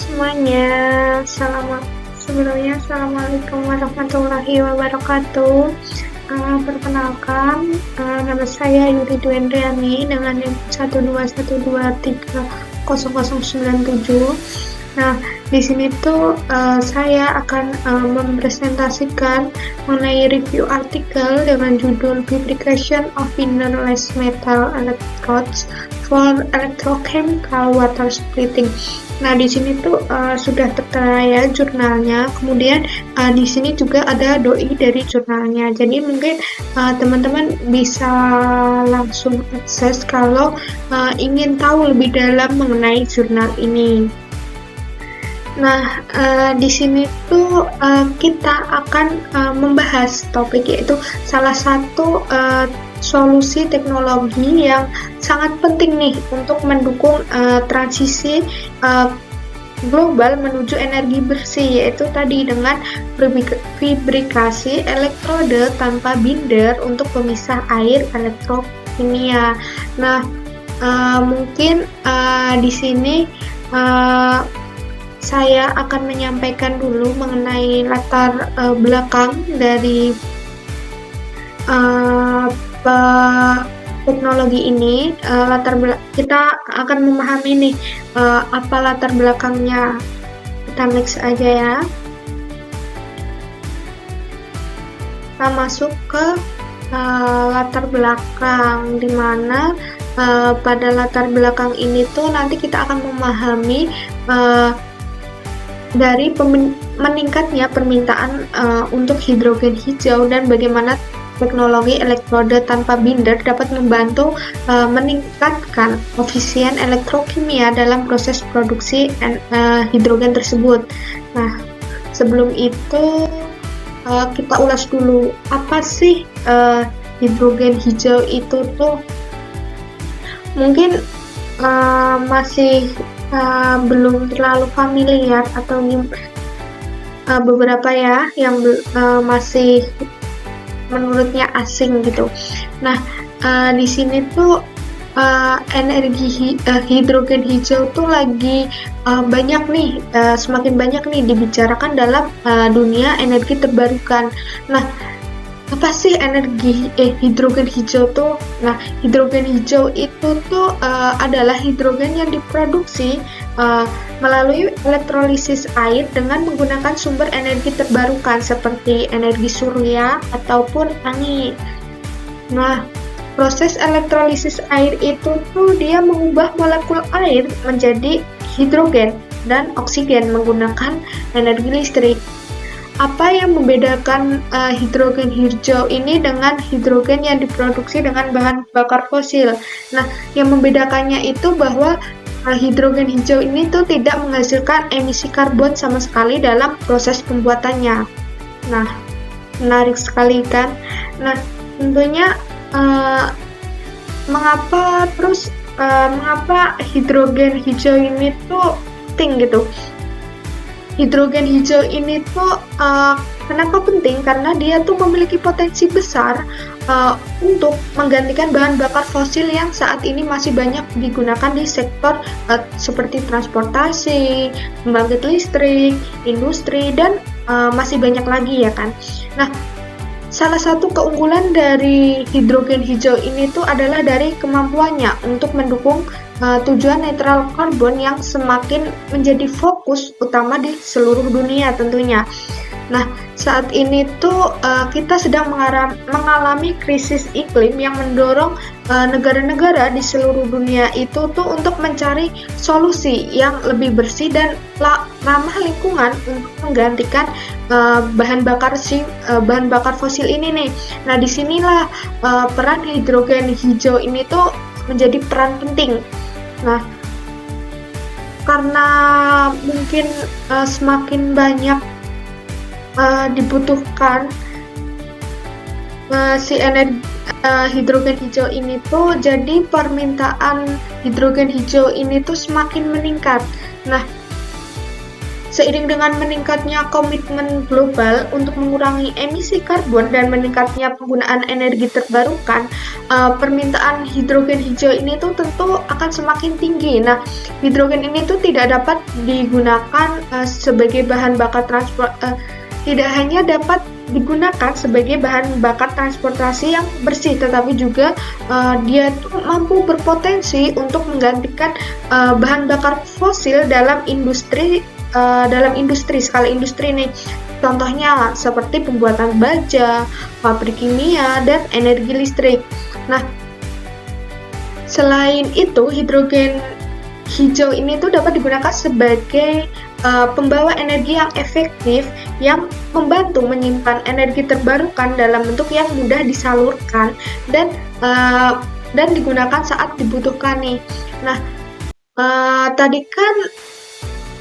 semuanya, sebelumnya Assalamualaikum warahmatullahi wabarakatuh. Perkenalkan, nama saya Yuri Dwendriani dengan NIM 121230097. Nah, di sini tuh saya akan mempresentasikan mengenai review artikel dengan judul Fabrication of Binarless Metal Electrodes for Electrochemical Water Splitting. Nah, di sini tuh sudah tertera ya jurnalnya. Kemudian di sini juga ada doi dari jurnalnya. Jadi mungkin teman-teman bisa langsung akses kalau ingin tahu lebih dalam mengenai jurnal ini. Nah, di sini tuh kita akan membahas topik yaitu salah satu solusi teknologi yang sangat penting nih untuk mendukung transisi global menuju energi bersih, yaitu tadi dengan fabrikasi elektrode tanpa binder untuk pemisah air elektrokimia. Nah, mungkin di sini saya akan menyampaikan dulu mengenai latar belakang dari teknologi ini. Kita akan memahami nih apa latar belakangnya. Kita next aja ya. Kita masuk ke latar belakang, dimana pada latar belakang ini tuh nanti kita akan memahami dari meningkatnya permintaan untuk hidrogen hijau dan bagaimana teknologi elektrode tanpa binder dapat membantu meningkatkan efisien elektrokimia dalam proses produksi hidrogen tersebut. Nah, sebelum itu kita ulas dulu apa sih hidrogen hijau itu tuh. Mungkin masih belum terlalu familiar atau beberapa ya yang masih menurutnya asing gitu. Nah, di sini tuh energi hidrogen hijau tuh lagi banyak nih, semakin banyak nih dibicarakan dalam dunia energi terbarukan. Nah, apa sih energi hidrogen hijau tuh? Nah, hidrogen hijau itu tuh adalah hidrogen yang diproduksi melalui elektrolisis air dengan menggunakan sumber energi terbarukan seperti energi surya ataupun angin. Nah, proses elektrolisis air itu tuh dia mengubah molekul air menjadi hidrogen dan oksigen menggunakan energi listrik. Apa yang membedakan hidrogen hijau ini dengan hidrogen yang diproduksi dengan bahan bakar fosil? Nah, yang membedakannya itu bahwa hidrogen hijau ini tuh tidak menghasilkan emisi karbon sama sekali dalam proses pembuatannya. Nah, menarik sekali kan? Nah, tentunya mengapa hidrogen hijau ini tuh penting gitu? Hidrogen hijau ini tuh kenapa penting? Karena dia tuh memiliki potensi besar untuk menggantikan bahan bakar fosil yang saat ini masih banyak digunakan di sektor seperti transportasi, pembangkit listrik, industri, dan masih banyak lagi ya kan. Nah, salah satu keunggulan dari hidrogen hijau ini tuh adalah dari kemampuannya untuk mendukung tujuan netral karbon yang semakin menjadi fokus utama di seluruh dunia tentunya. Nah, saat ini tuh kita sedang mengalami krisis iklim yang mendorong negara-negara di seluruh dunia itu tuh untuk mencari solusi yang lebih bersih dan ramah lingkungan untuk menggantikan bahan bakar fosil ini nih. Nah, disinilah peran hidrogen hijau ini tuh menjadi peran penting. Nah, karena mungkin semakin banyak dibutuhkan si energi hidrogen hijau ini tuh, jadi permintaan hidrogen hijau ini tuh semakin meningkat. Nah, Seiring dengan meningkatnya komitmen global untuk mengurangi emisi karbon dan meningkatnya penggunaan energi terbarukan, permintaan hidrogen hijau ini tuh tentu akan semakin tinggi. Nah, hidrogen ini tuh tidak dapat digunakan sebagai bahan bakar transport, tidak hanya dapat digunakan sebagai bahan bakar transportasi yang bersih, tetapi juga dia tuh mampu berpotensi untuk menggantikan bahan bakar fosil dalam industri skala industri nih. Contohnya seperti pembuatan baja, pabrik kimia, dan energi listrik. Nah, selain itu hidrogen hijau ini tuh dapat digunakan sebagai pembawa energi yang efektif yang membantu menyimpan energi terbarukan dalam bentuk yang mudah disalurkan dan digunakan saat dibutuhkan nih. Nah, tadi kan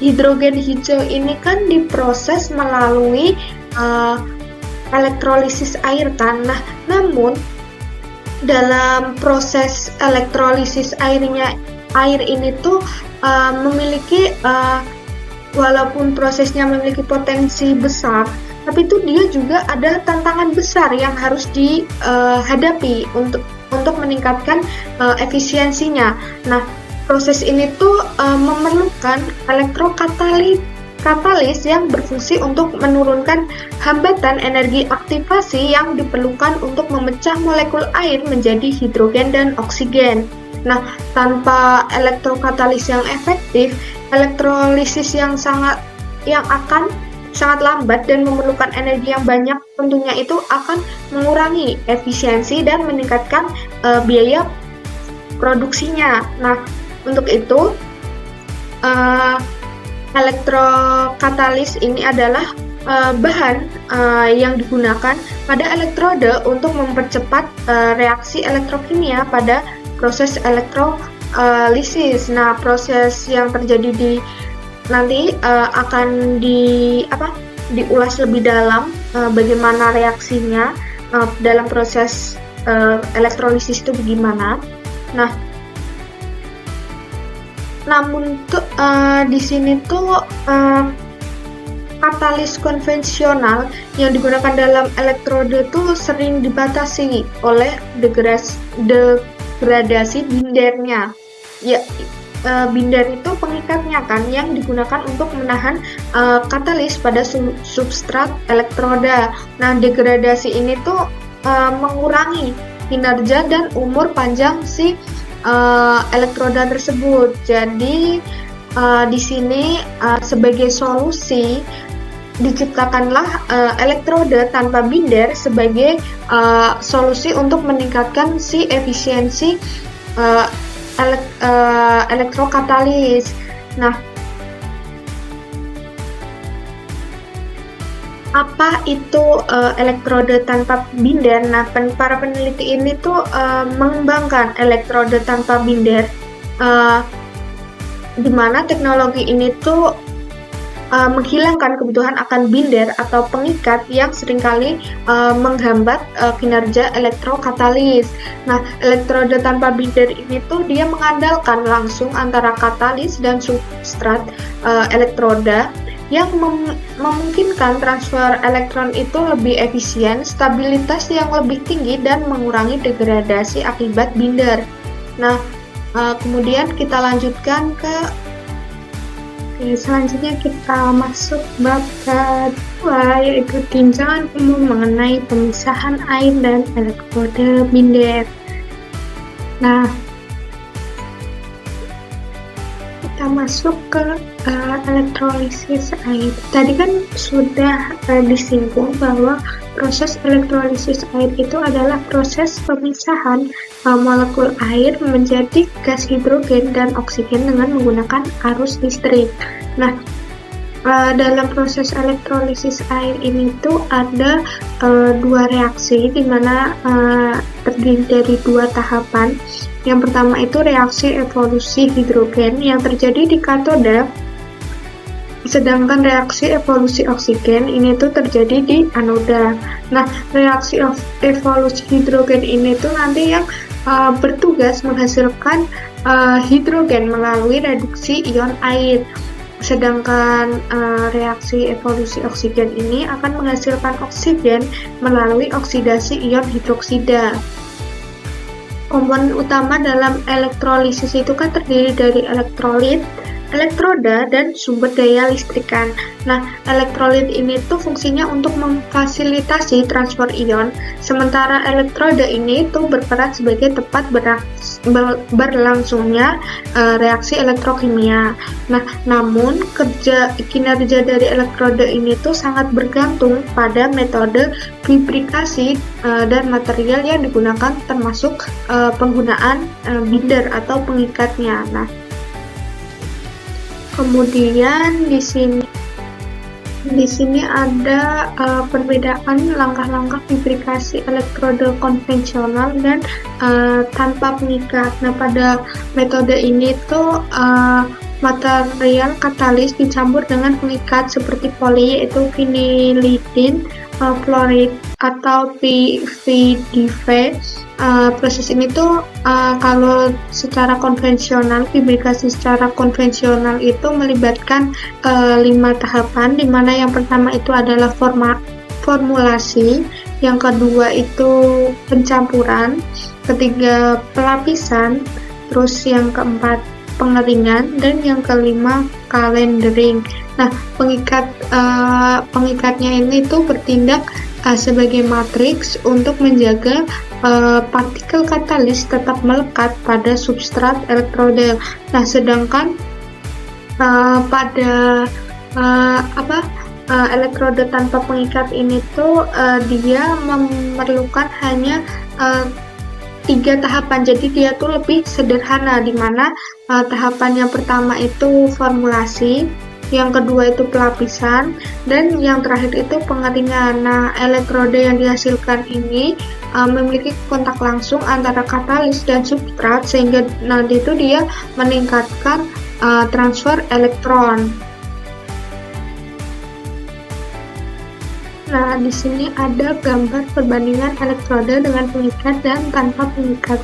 hidrogen hijau ini kan diproses melalui elektrolisis air kan. Nah, namun dalam proses elektrolisis air ini tuh memiliki walaupun prosesnya memiliki potensi besar, tapi itu dia juga ada tantangan besar yang harus dihadapi untuk meningkatkan efisiensinya. Nah, proses ini tuh memerlukan elektrokatalis yang berfungsi untuk menurunkan hambatan energi aktivasi yang diperlukan untuk memecah molekul air menjadi hidrogen dan oksigen. Nah, tanpa elektrokatalis yang efektif, elektrolisis yang akan sangat lambat dan memerlukan energi yang banyak tentunya itu akan mengurangi efisiensi dan meningkatkan biaya produksinya. Nah, untuk itu elektrokatalis ini adalah bahan yang digunakan pada elektrode untuk mempercepat reaksi elektrokimia pada proses elektrolisis. Nah, proses yang terjadi nanti akan diulas lebih dalam bagaimana reaksinya dalam proses elektrolisis itu bagaimana. Nah, namun di sini tuh katalis konvensional yang digunakan dalam elektrode tuh sering dibatasi oleh degradasi bindernya. Ya, binder itu pengikatnya kan yang digunakan untuk menahan katalis pada substrat elektroda. Nah, degradasi ini tuh mengurangi kinerja dan umur panjang si elektroda tersebut. Jadi di sini sebagai solusi diciptakanlah elektroda tanpa binder sebagai solusi untuk meningkatkan si efisiensi elektrokatalis. Nah, apa itu elektroda tanpa binder? Nah, para peneliti ini tuh mengembangkan elektroda tanpa binder, di mana teknologi ini tuh menghilangkan kebutuhan akan binder atau pengikat yang seringkali menghambat kinerja elektrokatalis. Nah, elektroda tanpa binder ini tuh dia mengandalkan langsung antara katalis dan substrat elektroda yang memungkinkan transfer elektron itu lebih efisien, stabilitas yang lebih tinggi, dan mengurangi degradasi akibat binder. Nah, kemudian kita lanjutkan selanjutnya kita masuk bab kedua, yaitu tinjauan umum mengenai pemisahan air dan elektroda binder. Nah, kita masuk ke elektrolisis air. Tadi kan sudah disinggung bahwa proses elektrolisis air itu adalah proses pemisahan molekul air menjadi gas hidrogen dan oksigen dengan menggunakan arus listrik. Nah, dalam proses elektrolisis air ini tuh ada dua reaksi di mana terdiri dari dua tahapan. Yang pertama itu reaksi evolusi hidrogen yang terjadi di katoda, sedangkan reaksi evolusi oksigen ini tuh terjadi di anoda. Nah, reaksi evolusi hidrogen ini tuh nanti yang bertugas menghasilkan hidrogen melalui reduksi ion air. Sedangkan reaksi evolusi oksigen ini akan menghasilkan oksigen melalui oksidasi ion hidroksida. Komponen utama dalam elektrolisis itu kan terdiri dari elektrolit, elektroda, dan sumber daya listrikan. Nah, elektrolit ini tuh fungsinya untuk memfasilitasi transfer ion, sementara elektroda ini tuh berperan sebagai tempat berlangsungnya reaksi elektrokimia. Nah, namun kinerja dari elektroda ini tuh sangat bergantung pada metode fabrikasi dan material yang digunakan, termasuk penggunaan binder atau pengikatnya. Nah, kemudian di sini ada perbedaan langkah-langkah fabrikasi elektroda konvensional dan tanpa pengikat. Nah, pada metode ini tuh material katalis dicampur dengan pengikat seperti poli, yaitu vinylidin, fluoride atau PVDV. Proses ini tuh kalau secara konvensional, fabrikasi secara konvensional itu melibatkan 5 tahapan, di mana yang pertama itu adalah formulasi, yang kedua itu pencampuran, ketiga pelapisan, terus yang keempat pengeringan, dan yang kelima calendering. Nah, pengikatnya ini tuh bertindak sebagai matriks untuk menjaga partikel katalis tetap melekat pada substrat elektroda. Nah, sedangkan pada elektroda tanpa pengikat ini tuh dia memerlukan hanya 3 tahapan, jadi dia tuh lebih sederhana, di mana tahapan yang pertama itu formulasi, yang kedua itu pelapisan, dan yang terakhir itu pengeringan. Nah, elektroda yang dihasilkan ini memiliki kontak langsung antara katalis dan substrat, sehingga nanti itu dia meningkatkan transfer elektron. Nah, di sini ada gambar perbandingan elektroda dengan pengikat dan tanpa pengikat.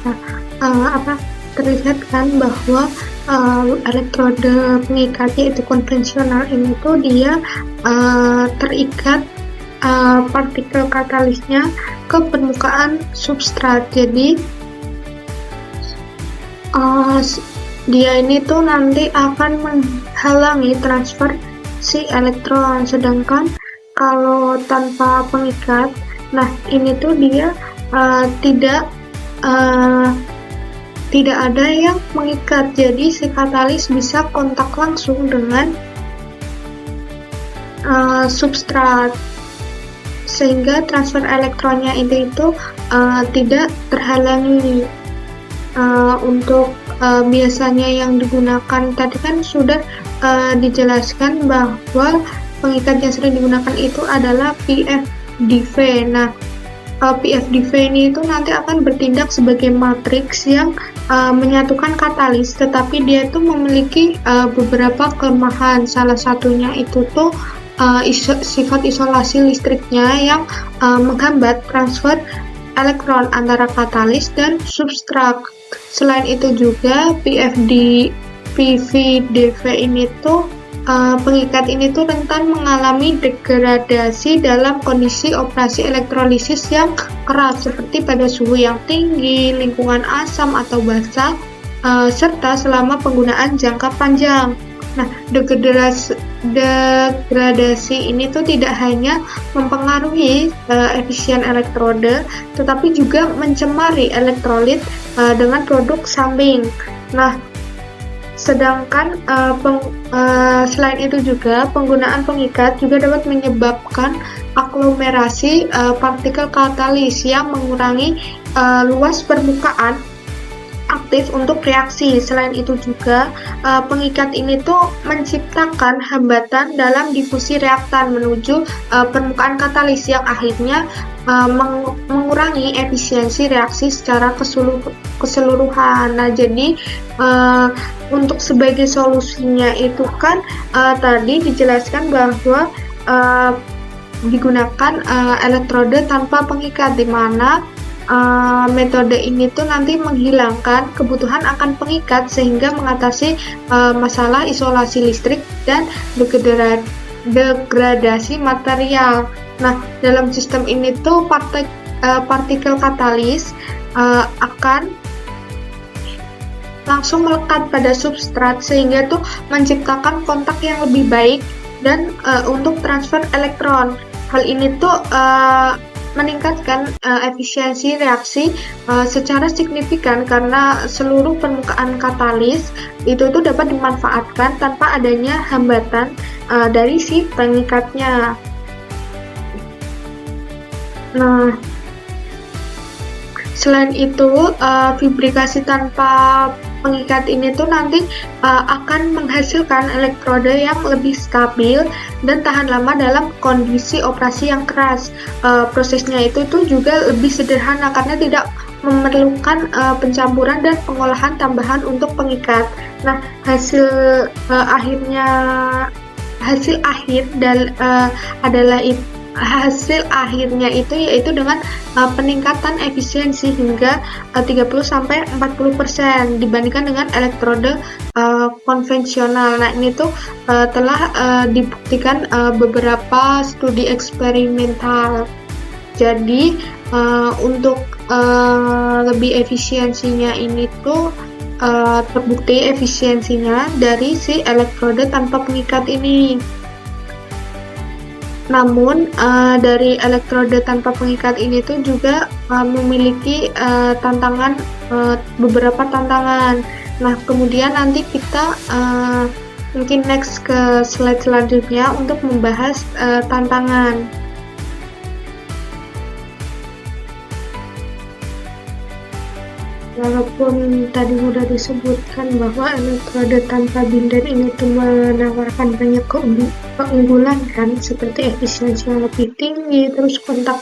Terlihat kan bahwa elektroda pengikatnya itu konvensional ini tuh dia terikat partikel katalisnya ke permukaan substrat. Jadi dia ini tuh nanti akan menghalangi transfer si elektron. Sedangkan kalau tanpa pengikat, nah ini tuh dia tidak ada yang mengikat, jadi si katalis bisa kontak langsung dengan substrat, sehingga transfer elektronnya itu tidak terhalangi. Untuk biasanya yang digunakan tadi kan sudah dijelaskan bahwa pengikat yang sering digunakan itu adalah PFDV. Nah, PFDV ini itu nanti akan bertindak sebagai matriks yang menyatukan katalis, tetapi dia itu memiliki beberapa kelemahan. Salah satunya itu tuh sifat isolasi listriknya yang menghambat transfer elektron antara katalis dan substrat. Selain itu juga PVDV ini tuh pengikat ini tuh rentan mengalami degradasi dalam kondisi operasi elektrolisis yang keras, seperti pada suhu yang tinggi, lingkungan asam atau basah, serta selama penggunaan jangka panjang. Nah, degradasi ini tuh tidak hanya mempengaruhi efisien elektroda, tetapi juga mencemari elektrolit dengan produk samping. Nah, sedangkan selain itu juga penggunaan pengikat juga dapat menyebabkan aglomerasi partikel katalis yang mengurangi luas permukaan aktif untuk reaksi. Selain itu juga pengikat ini tuh menciptakan hambatan dalam difusi reaktan menuju permukaan katalis yang akhirnya mengurangi efisiensi reaksi secara keseluruhan. Nah, jadi untuk sebagai solusinya itu kan tadi dijelaskan bahwa digunakan elektroda tanpa pengikat, di mana metode ini tuh nanti menghilangkan kebutuhan akan pengikat sehingga mengatasi masalah isolasi listrik dan degradasi material. Nah, dalam sistem ini tuh partikel katalis akan langsung melekat pada substrat sehingga tuh menciptakan kontak yang lebih baik dan untuk transfer elektron. Hal ini tuh meningkatkan efisiensi reaksi secara signifikan karena seluruh permukaan katalis itu tuh dapat dimanfaatkan tanpa adanya hambatan dari si pengikatnya. Nah, selain itu, vibrikasi tanpa pengikat ini tuh nanti akan menghasilkan elektroda yang lebih stabil dan tahan lama dalam kondisi operasi yang keras. Prosesnya itu tuh juga lebih sederhana karena tidak memerlukan pencampuran dan pengolahan tambahan untuk pengikat. Nah, hasil akhirnya itu yaitu dengan peningkatan efisiensi hingga 30-40% dibandingkan dengan elektrode konvensional. Nah, ini tuh telah dibuktikan beberapa studi eksperimental. Jadi untuk lebih efisiensinya ini tuh terbukti efisiensinya dari si elektrode tanpa pengikat ini. Namun dari elektrode tanpa pengikat ini tuh juga memiliki beberapa tantangan. Nah, kemudian nanti kita mungkin next ke slide selanjutnya untuk membahas tantangan. Walaupun tadi sudah disebutkan bahwa elektrode tanpa binder ini tuh menawarkan banyak keunggulan kan, seperti efisiensi yang lebih tinggi, terus kontak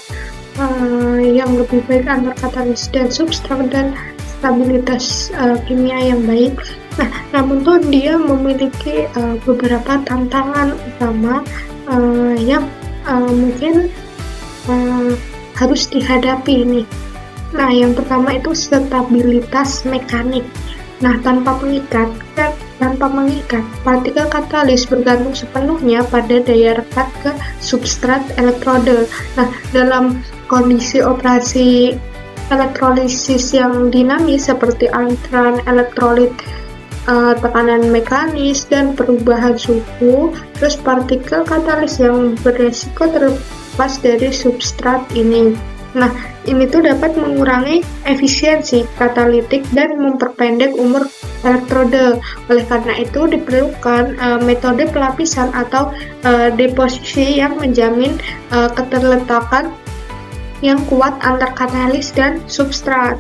yang lebih baik antar katalis dan substrat, dan stabilitas kimia yang baik. Nah, namun tuh dia memiliki beberapa tantangan utama yang mungkin harus dihadapi nih. Nah, yang pertama itu stabilitas mekanik. Nah, tanpa mengikat, partikel katalis bergantung sepenuhnya pada daya rekat ke substrat elektrode. Nah, dalam kondisi operasi elektrolisis yang dinamis seperti aliran elektrolit, tekanan mekanis, dan perubahan suhu, terus partikel katalis yang beresiko terlepas dari substrat ini. Nah, ini tuh dapat mengurangi efisiensi katalitik dan memperpendek umur elektrode. Oleh karena itu diperlukan metode pelapisan atau deposisi yang menjamin keterletakan yang kuat antar katalis dan substrat.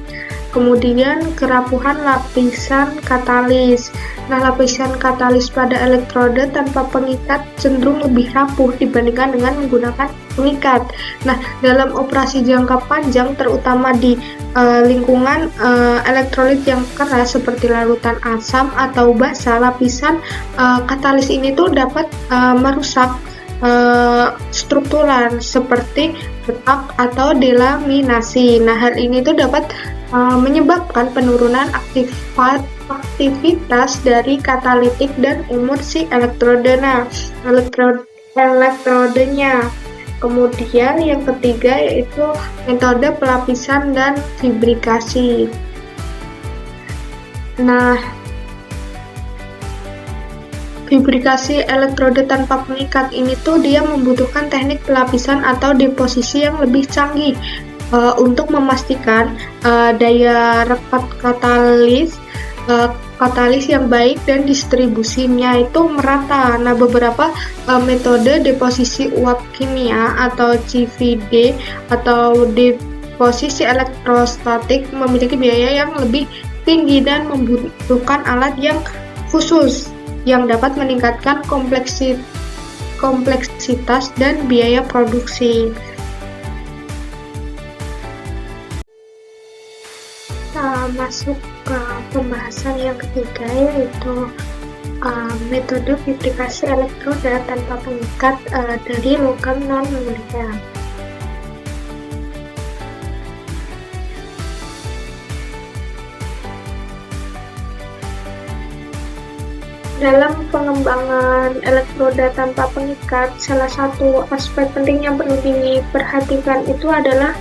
Kemudian kerapuhan lapisan katalis. Nah, lapisan katalis pada elektrode tanpa pengikat cenderung lebih rapuh dibandingkan dengan menggunakan pengikat. Nah, dalam operasi jangka panjang, terutama di lingkungan elektrolit yang keras seperti larutan asam atau basa, lapisan katalis ini tuh dapat merusak struktural seperti retak atau delaminasi. Nah, hal ini tuh dapat menyebabkan penurunan aktivitas dari katalitik dan umur si elektrodenya. Kemudian yang ketiga yaitu metode pelapisan dan vibrikasi. Nah, vibrikasi elektrode tanpa pengikat ini tuh dia membutuhkan teknik pelapisan atau deposisi yang lebih canggih untuk memastikan daya rekat katalis yang baik dan distribusinya itu merata. Nah, beberapa metode deposisi uap kimia atau CVD atau deposisi elektrostatik memiliki biaya yang lebih tinggi dan membutuhkan alat yang khusus yang dapat meningkatkan kompleksitas dan biaya produksi. Masuk ke pembahasan yang ketiga yaitu metode vibrikasi elektroda tanpa pengikat dari logam non-mulia. Dalam pengembangan elektroda tanpa pengikat, salah satu aspek penting yang perlu diperhatikan itu adalah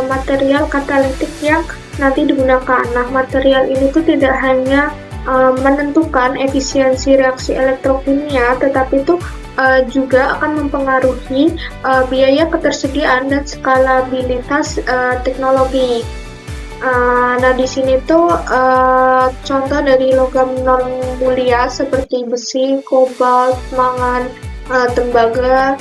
material katalitik yang nanti digunakan. Nah, material ini tuh tidak hanya menentukan efisiensi reaksi elektrokimia, tetapi itu juga akan mempengaruhi biaya ketersediaan dan skalabilitas teknologi. Nah, di sini tuh contoh dari logam non mulia seperti besi, kobalt, mangan, tembaga,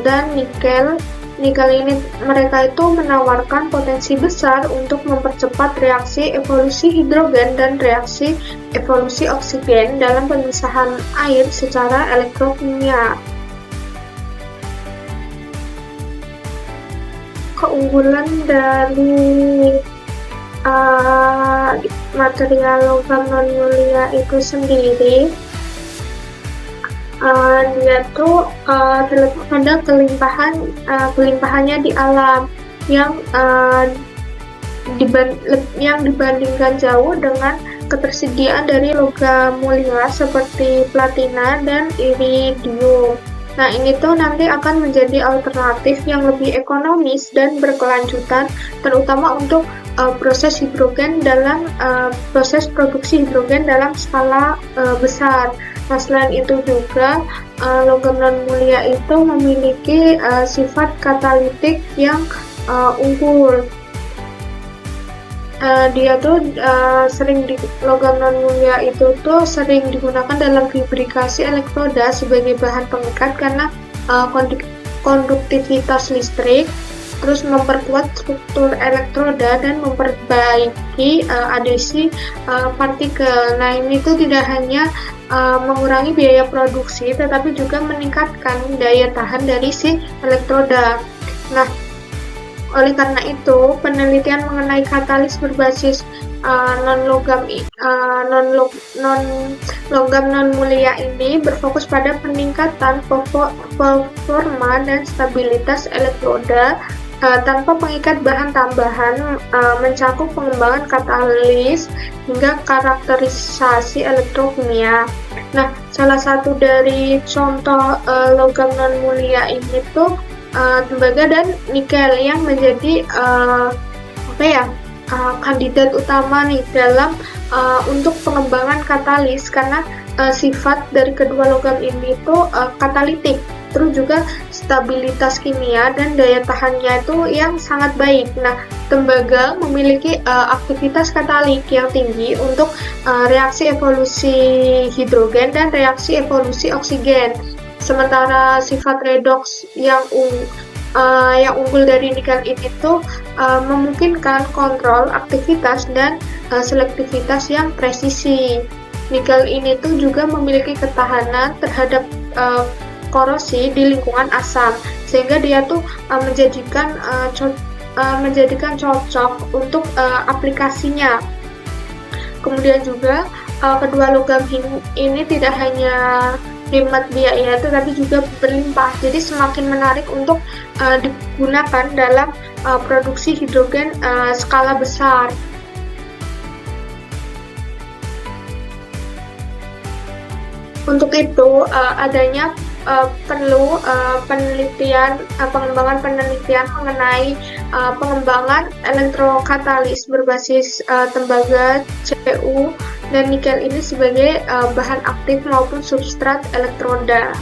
dan nikel. Nikel ini mereka itu menawarkan potensi besar untuk mempercepat reaksi evolusi hidrogen dan reaksi evolusi oksigen dalam pemisahan air secara elektrokimia. Keunggulan dari material logam non mulia itu sendiri, dia tuh terletak pada kelimpahannya di alam yang dibandingkan jauh dengan ketersediaan dari logam mulia seperti platina dan iridium. Nah, ini tuh nanti akan menjadi alternatif yang lebih ekonomis dan berkelanjutan, terutama untuk proses produksi hidrogen dalam skala besar. Nah, selain itu juga logam non mulia itu memiliki sifat katalitik yang unggul. Logam non mulia itu tuh sering digunakan dalam fabrikasi elektroda sebagai bahan pengikat karena konduktivitas listrik, terus memperkuat struktur elektroda dan memperbaiki adhesi partikel. Nah, ini tuh tidak hanya mengurangi biaya produksi, tetapi juga meningkatkan daya tahan dari si elektroda. Nah, oleh karena itu, penelitian mengenai katalis berbasis non-logam non mulia ini berfokus pada peningkatan performa dan stabilitas elektroda tanpa pengikat bahan tambahan, mencakup pengembangan katalis hingga karakterisasi elektrokimia. Nah, salah satu dari contoh logam non mulia ini tuh tembaga dan nikel yang menjadi kandidat utama nih dalam untuk pengembangan katalis, karena sifat dari kedua logam ini itu katalitik, terus juga stabilitas kimia dan daya tahannya itu yang sangat baik. Nah, tembaga memiliki aktivitas katalik yang tinggi untuk reaksi evolusi hidrogen dan reaksi evolusi oksigen. Sementara sifat redoks yang unggul dari nikel ini tuh memungkinkan kontrol aktivitas dan selektivitas yang presisi. Nikel ini tuh juga memiliki ketahanan terhadap korosi di lingkungan asam, sehingga dia tuh menjadikan cocok untuk aplikasinya. Kemudian juga kedua logam ini tidak hanya hemat biaya, tetapi juga berlimpah, jadi semakin menarik untuk digunakan dalam produksi hidrogen skala besar. Untuk itu adanya perlu pengembangan penelitian mengenai pengembangan elektrokatalis berbasis tembaga, Cu, dan nikel ini sebagai bahan aktif maupun substrat elektroda.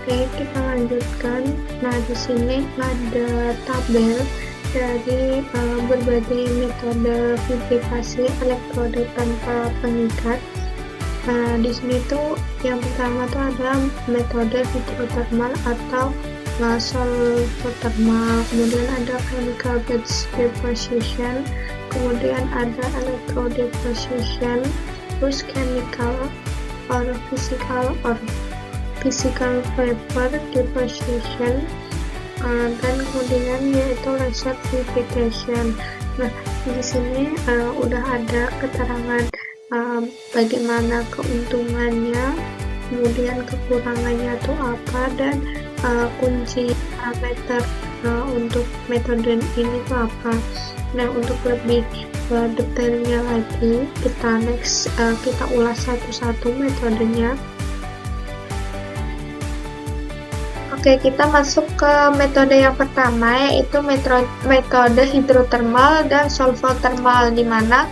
Oke, kita lanjutkan. Nah, di sini ada tabel dari berbagai metode fabrikasi elektroda tanpa pengikat. Di sini tuh yang pertama tuh adalah metode hidrotermal atau solvothermal, kemudian ada chemical batch deposition, kemudian ada electrode deposition, terus chemical or physical vapor deposition, dan kemudian yaitu laser purification. Nah, di sini udah ada keterangan bagaimana keuntungannya, kemudian kekurangannya itu apa, dan kunci parameter untuk metode ini itu apa. Nah, untuk lebih ke detailnya lagi, kita ulas satu-satu metodenya. Oke, kita masuk ke metode yang pertama, yaitu metode hidrotermal dan solvotermal, di mana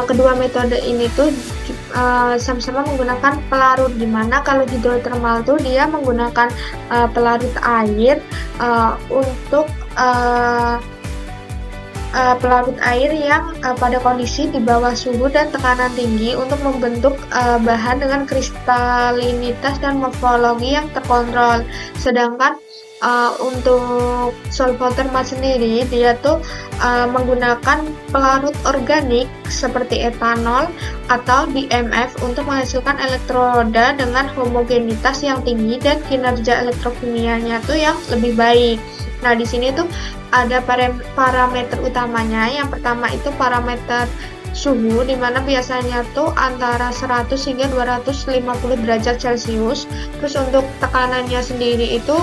kedua metode ini tuh sama-sama menggunakan pelarut, di mana kalau hidrotermal tuh dia menggunakan pelarut air untuk pelarut air yang pada kondisi di bawah suhu dan tekanan tinggi untuk membentuk bahan dengan kristalinitas dan morfologi yang terkontrol. Sedangkan untuk solvotermal sendiri, dia tuh menggunakan pelarut organik seperti etanol atau DMF untuk menghasilkan elektroda dengan homogenitas yang tinggi dan kinerja elektrokimianya tuh yang lebih baik. Nah, di sini tuh ada parameter utamanya. Yang pertama itu parameter suhu, dimana biasanya tuh antara 100 hingga 250 derajat Celcius. Terus untuk tekanannya sendiri itu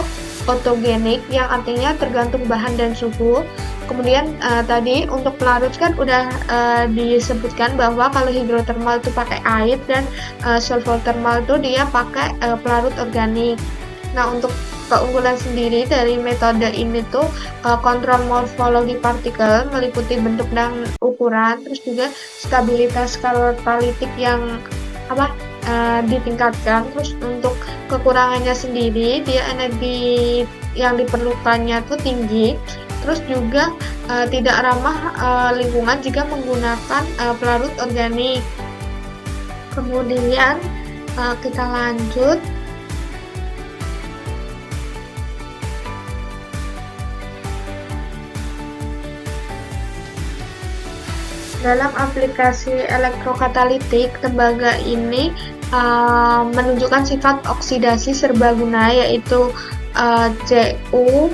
otogenik, yang artinya tergantung bahan dan suhu. Kemudian tadi untuk pelarut kan udah disebutkan bahwa kalau hidrotermal itu pakai air dan solvotermal itu dia pakai pelarut organik. Nah, untuk keunggulan sendiri dari metode ini tuh kontrol morfologi partikel meliputi bentuk dan ukuran, terus juga stabilitas katalitik yang ditingkatkan. Terus untuk kekurangannya sendiri, dia energi yang diperlukannya tuh tinggi, terus juga tidak ramah lingkungan jika menggunakan pelarut organik. Kemudian kita lanjut. Dalam aplikasi elektrokatalitik, tembaga ini menunjukkan sifat oksidasi serbaguna, yaitu CuO,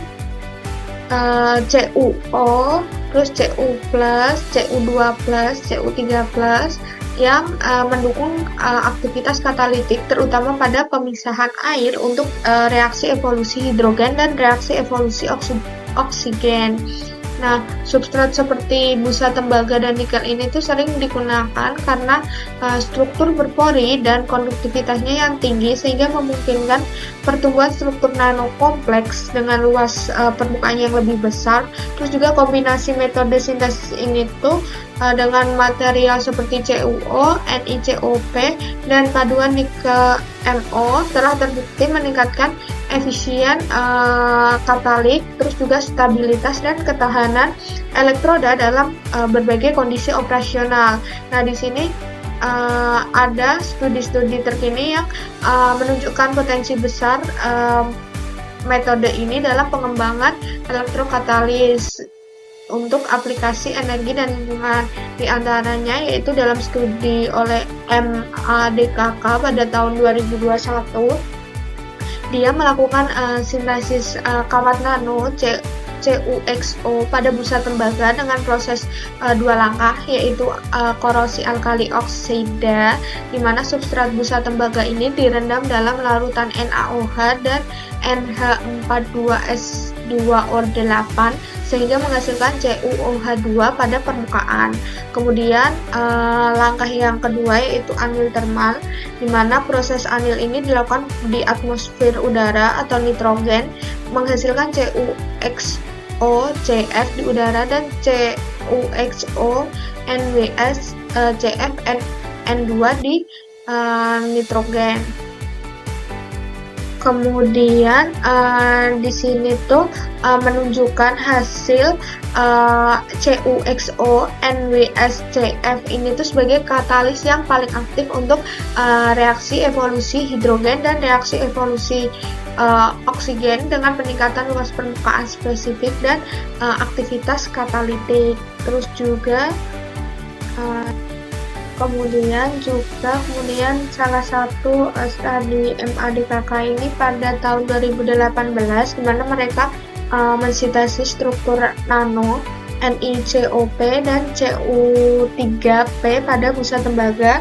terus Cu+, Cu2+, Cu3+, yang mendukung aktivitas katalitik, terutama pada pemisahan air untuk reaksi evolusi hidrogen dan reaksi evolusi oksigen. Nah, substrat seperti busa tembaga dan nikel ini tuh sering digunakan karena struktur berpori dan konduktivitasnya yang tinggi, sehingga memungkinkan pertumbuhan struktur nano kompleks dengan luas permukaan yang lebih besar. Terus juga kombinasi metode sintesis ini tuh dengan material seperti CuO, NiCoP, dan paduan nikel NO telah terbukti meningkatkan efisien katalik, terus juga stabilitas dan ketahanan elektroda dalam berbagai kondisi operasional. Nah, di sini ada studi-studi terkini yang menunjukkan potensi besar metode ini dalam pengembangan elektrokatalis untuk aplikasi energi dan lingkungan. Di antaranya yaitu dalam studi oleh MADKK pada tahun 2021, dia melakukan sintesis kawat nano CuXO pada busa tembaga dengan proses dua langkah, yaitu korosi alkali oksida, di mana substrat busa tembaga ini direndam dalam larutan NaOH dan NH42S2O8 sehingga menghasilkan CuOH2 pada permukaan. Kemudian langkah yang kedua yaitu anil termal, di mana proses anil ini dilakukan di atmosfer udara atau nitrogen, menghasilkan CuXO CF di udara dan CuXO NWS CF N2 di nitrogen. Kemudian di sini tuh menunjukkan hasil CuXO NWSCF ini tuh sebagai katalis yang paling aktif untuk reaksi evolusi hidrogen dan reaksi evolusi oksigen dengan peningkatan luas permukaan spesifik dan aktivitas katalitik. Terus juga kemudian salah satu studi MADKK ini pada tahun 2018, di mana mereka mensintesis struktur nano NiCoP dan Cu3P pada busa tembaga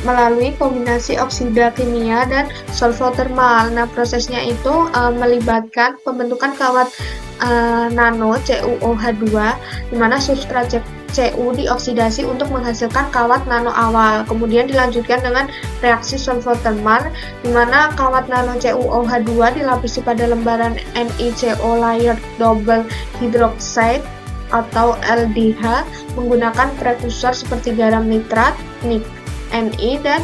melalui kombinasi oksida kimia dan solvotermal. Nah, prosesnya itu melibatkan pembentukan kawat nano CuOH2, di mana substrat Cu dioksidasi untuk menghasilkan kawat nano awal. Kemudian dilanjutkan dengan reaksi solvotermal, di mana kawat nano CuOH2 dilapisi pada lembaran NiCO layer double hydroxide atau LDH menggunakan prekursor seperti garam nitrat, Ni, dan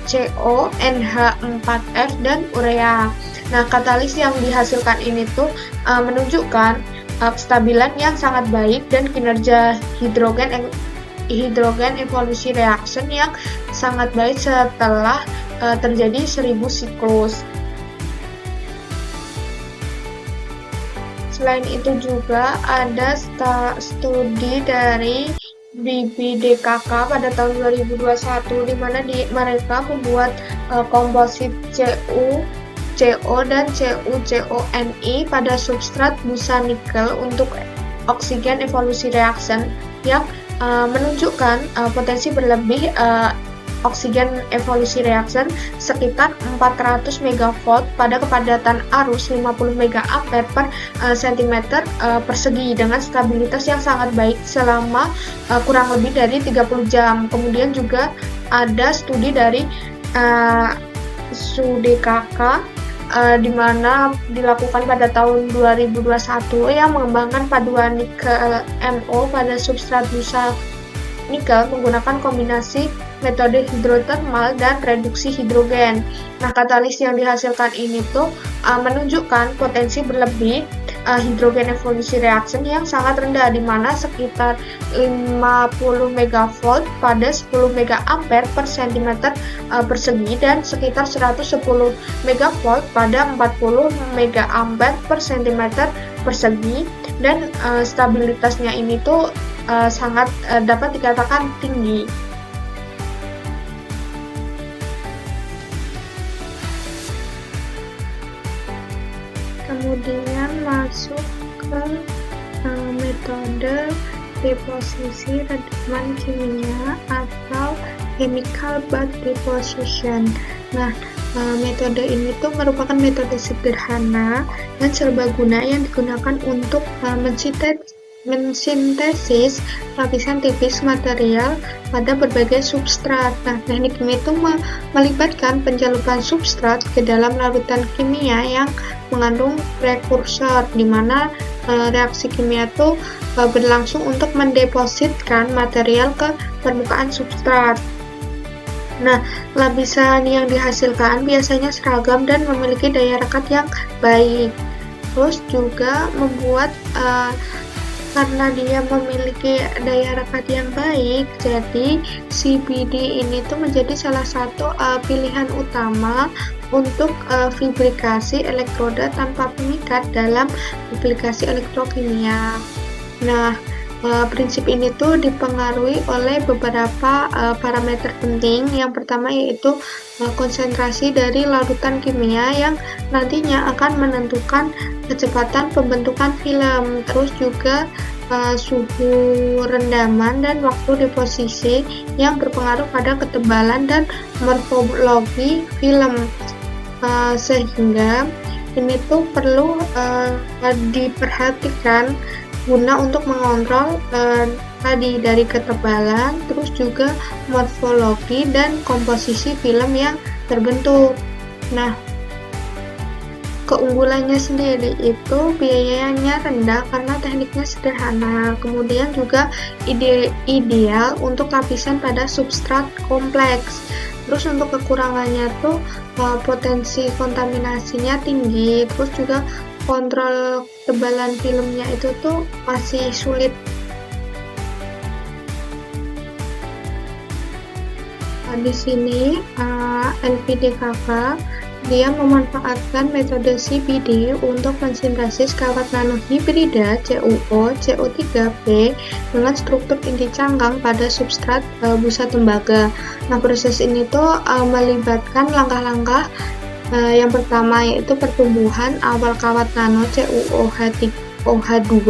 CONH4F dan urea. Nah, katalis yang dihasilkan ini tuh menunjukkan kestabilan yang sangat baik dan kinerja hidrogen evolusi reaction yang sangat baik setelah terjadi 1000 siklus. Selain itu juga ada studi dari BBDKK pada tahun 2021 di mana mereka membuat komposit CO dan CuCoNi pada substrat busa nikel untuk oksigen evolusi reaction yang menunjukkan potensi berlebih oksigen evolusi reaction sekitar 400 MV pada kepadatan arus 50 mA per cm persegi dengan stabilitas yang sangat baik selama kurang lebih dari 30 jam. Kemudian juga ada studi dari SUDKK di mana dilakukan pada tahun 2021 yang mengembangkan paduan nikel NO pada substrat busa nikel menggunakan kombinasi metode hidrotermal dan reduksi hidrogen. Nah, katalis yang dihasilkan ini tuh menunjukkan potensi berlebih hidrogen evolusi reaction yang sangat rendah, di mana sekitar 50 MV pada 10 mA per cm persegi dan sekitar 110 MV pada 40 mA per cm persegi, dan stabilitasnya ini tuh sangat dapat dikatakan tinggi. Kemudian masuk ke metode deposisi redaman kimia atau chemical bath deposition. Nah, metode ini tuh merupakan metode sederhana dan serbaguna yang digunakan untuk mensintesis lapisan tipis material pada berbagai substrat. Nah, teknik ini itu melibatkan pencelupan substrat ke dalam larutan kimia yang mengandung prekursor, di mana reaksi kimia itu berlangsung untuk mendepositkan material ke permukaan substrat. Nah, lapisan yang dihasilkan biasanya seragam dan memiliki daya rekat yang baik. Terus juga membuat karena dia memiliki daya rekat yang baik, jadi CBD ini tuh menjadi salah satu pilihan utama untuk fabrikasi elektroda tanpa pengikat dalam aplikasi elektrokimia. Nah, prinsip ini tuh dipengaruhi oleh beberapa parameter penting. Yang pertama yaitu konsentrasi dari larutan kimia yang nantinya akan menentukan kecepatan pembentukan film, terus juga suhu rendaman dan waktu deposisi yang berpengaruh pada ketebalan dan morfologi film, sehingga ini tuh perlu diperhatikan guna untuk mengontrol tadi dari ketebalan, terus juga morfologi dan komposisi film yang terbentuk. Nah, keunggulannya sendiri itu biayanya rendah karena tekniknya sederhana, kemudian juga ideal untuk lapisan pada substrat kompleks. Terus untuk kekurangannya tuh potensi kontaminasinya tinggi, terus juga kontrol ketebalan filmnya itu tuh masih sulit. Di sini LPDKK dia memanfaatkan metode CBD untuk mensintesis kawat nanohibrida CuO, CO3B dengan struktur inti cangkang pada substrat busa tembaga. Nah, proses ini tuh melibatkan langkah-langkah yang pertama yaitu pertumbuhan awal kawat nano CuOH2,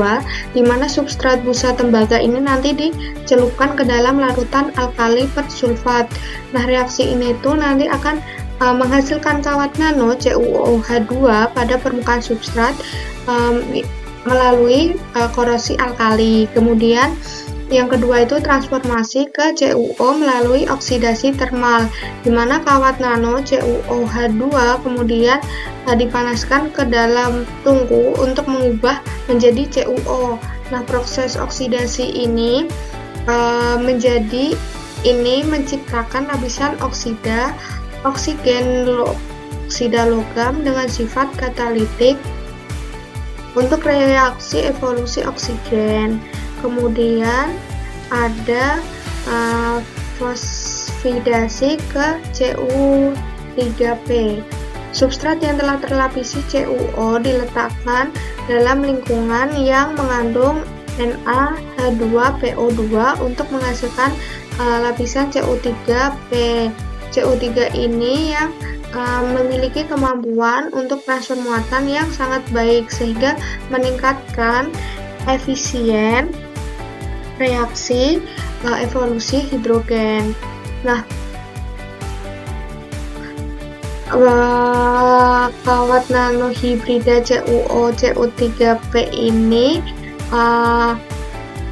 di mana substrat busa tembaga ini nanti dicelupkan ke dalam larutan alkali persulfat. Nah, reaksi ini tuh nanti akan menghasilkan kawat nano CuOH2 pada permukaan substrat melalui korosi alkali. Kemudian Yang kedua itu transformasi ke CuO melalui oksidasi termal, di mana kawat nano CuOH2 kemudian dipanaskan ke dalam tungku untuk mengubah menjadi CuO. Nah, proses oksidasi ini menciptakan lapisan oksida logam dengan sifat katalitik untuk reaksi evolusi oksigen. Kemudian ada fosfidasi ke Cu3P. Substrat yang telah terlapisi CuO diletakkan dalam lingkungan yang mengandung NaH2PO2 untuk menghasilkan lapisan Cu3P. Cu3 ini yang memiliki kemampuan untuk transfer muatan yang sangat baik sehingga meningkatkan efisien reaksi evolusi hidrogen. Nah, kawat nano hibrida CuO Cu3P ini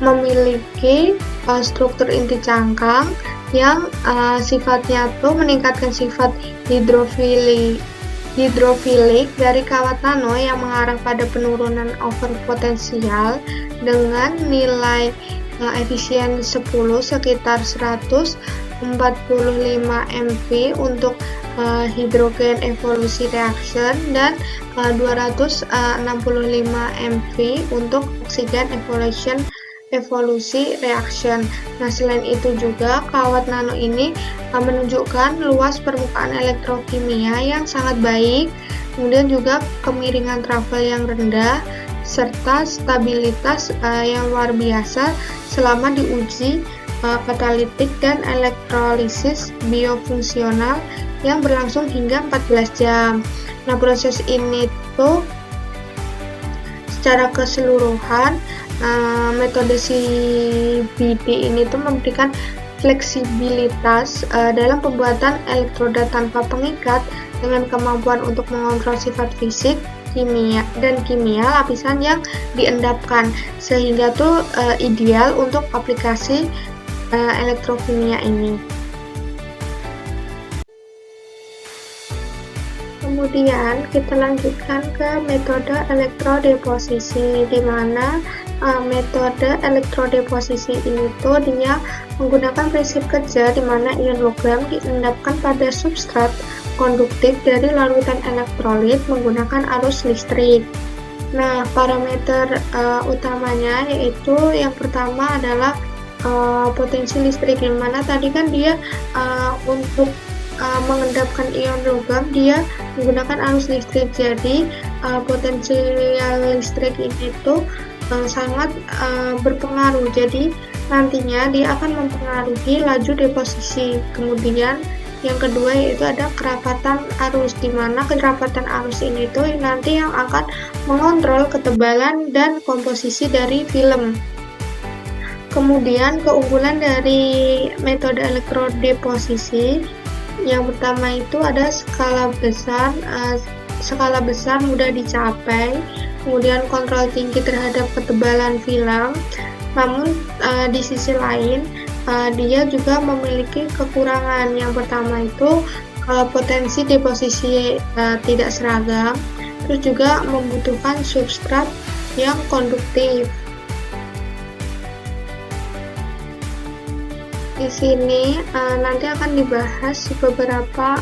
memiliki struktur inti cangkang yang sifatnya tuh meningkatkan sifat hidrofilik dari kawat nano yang mengarah pada penurunan overpotensial dengan nilai efisien 10 sekitar 145 mV untuk hidrogen evolusi reaction dan 265 mV untuk oksigen evolusi reaction. Nah, selain itu juga kawat nano ini menunjukkan luas permukaan elektrokimia yang sangat baik, kemudian juga kemiringan travel yang rendah, serta stabilitas yang luar biasa selama diuji katalitik dan elektrolisis biofungsional yang berlangsung hingga 14 jam. Nah, proses ini tuh secara keseluruhan metode CBD ini tuh memberikan fleksibilitas dalam pembuatan elektroda tanpa pengikat dengan kemampuan untuk mengontrol sifat fisik, kimia lapisan yang diendapkan, sehingga tuh ideal untuk aplikasi elektrokimia ini. Kemudian kita lanjutkan ke metode elektrodeposisi, di mana metode elektrodeposisi ini tuh dia menggunakan prinsip kerja di mana ion logam diendapkan pada substrat konduktif dari larutan elektrolit menggunakan arus listrik. Nah, parameter utamanya yaitu yang pertama adalah potensi listrik, di mana tadi kan dia untuk mengendapkan ion logam dia menggunakan arus listrik, jadi potensial listrik ini tuh sangat berpengaruh, jadi nantinya dia akan mempengaruhi laju deposisi. Kemudian yang kedua yaitu ada kerapatan arus, di mana kerapatan arus ini tuh nanti yang akan mengontrol ketebalan dan komposisi dari film. Kemudian keunggulan dari metode elektrodeposisi yang pertama itu ada skala besar mudah dicapai, kemudian kontrol tinggi terhadap ketebalan film. Namun di sisi lain dia juga memiliki kekurangan. Yang pertama itu potensi deposisi tidak seragam, terus juga membutuhkan substrat yang konduktif. Di sini nanti akan dibahas beberapa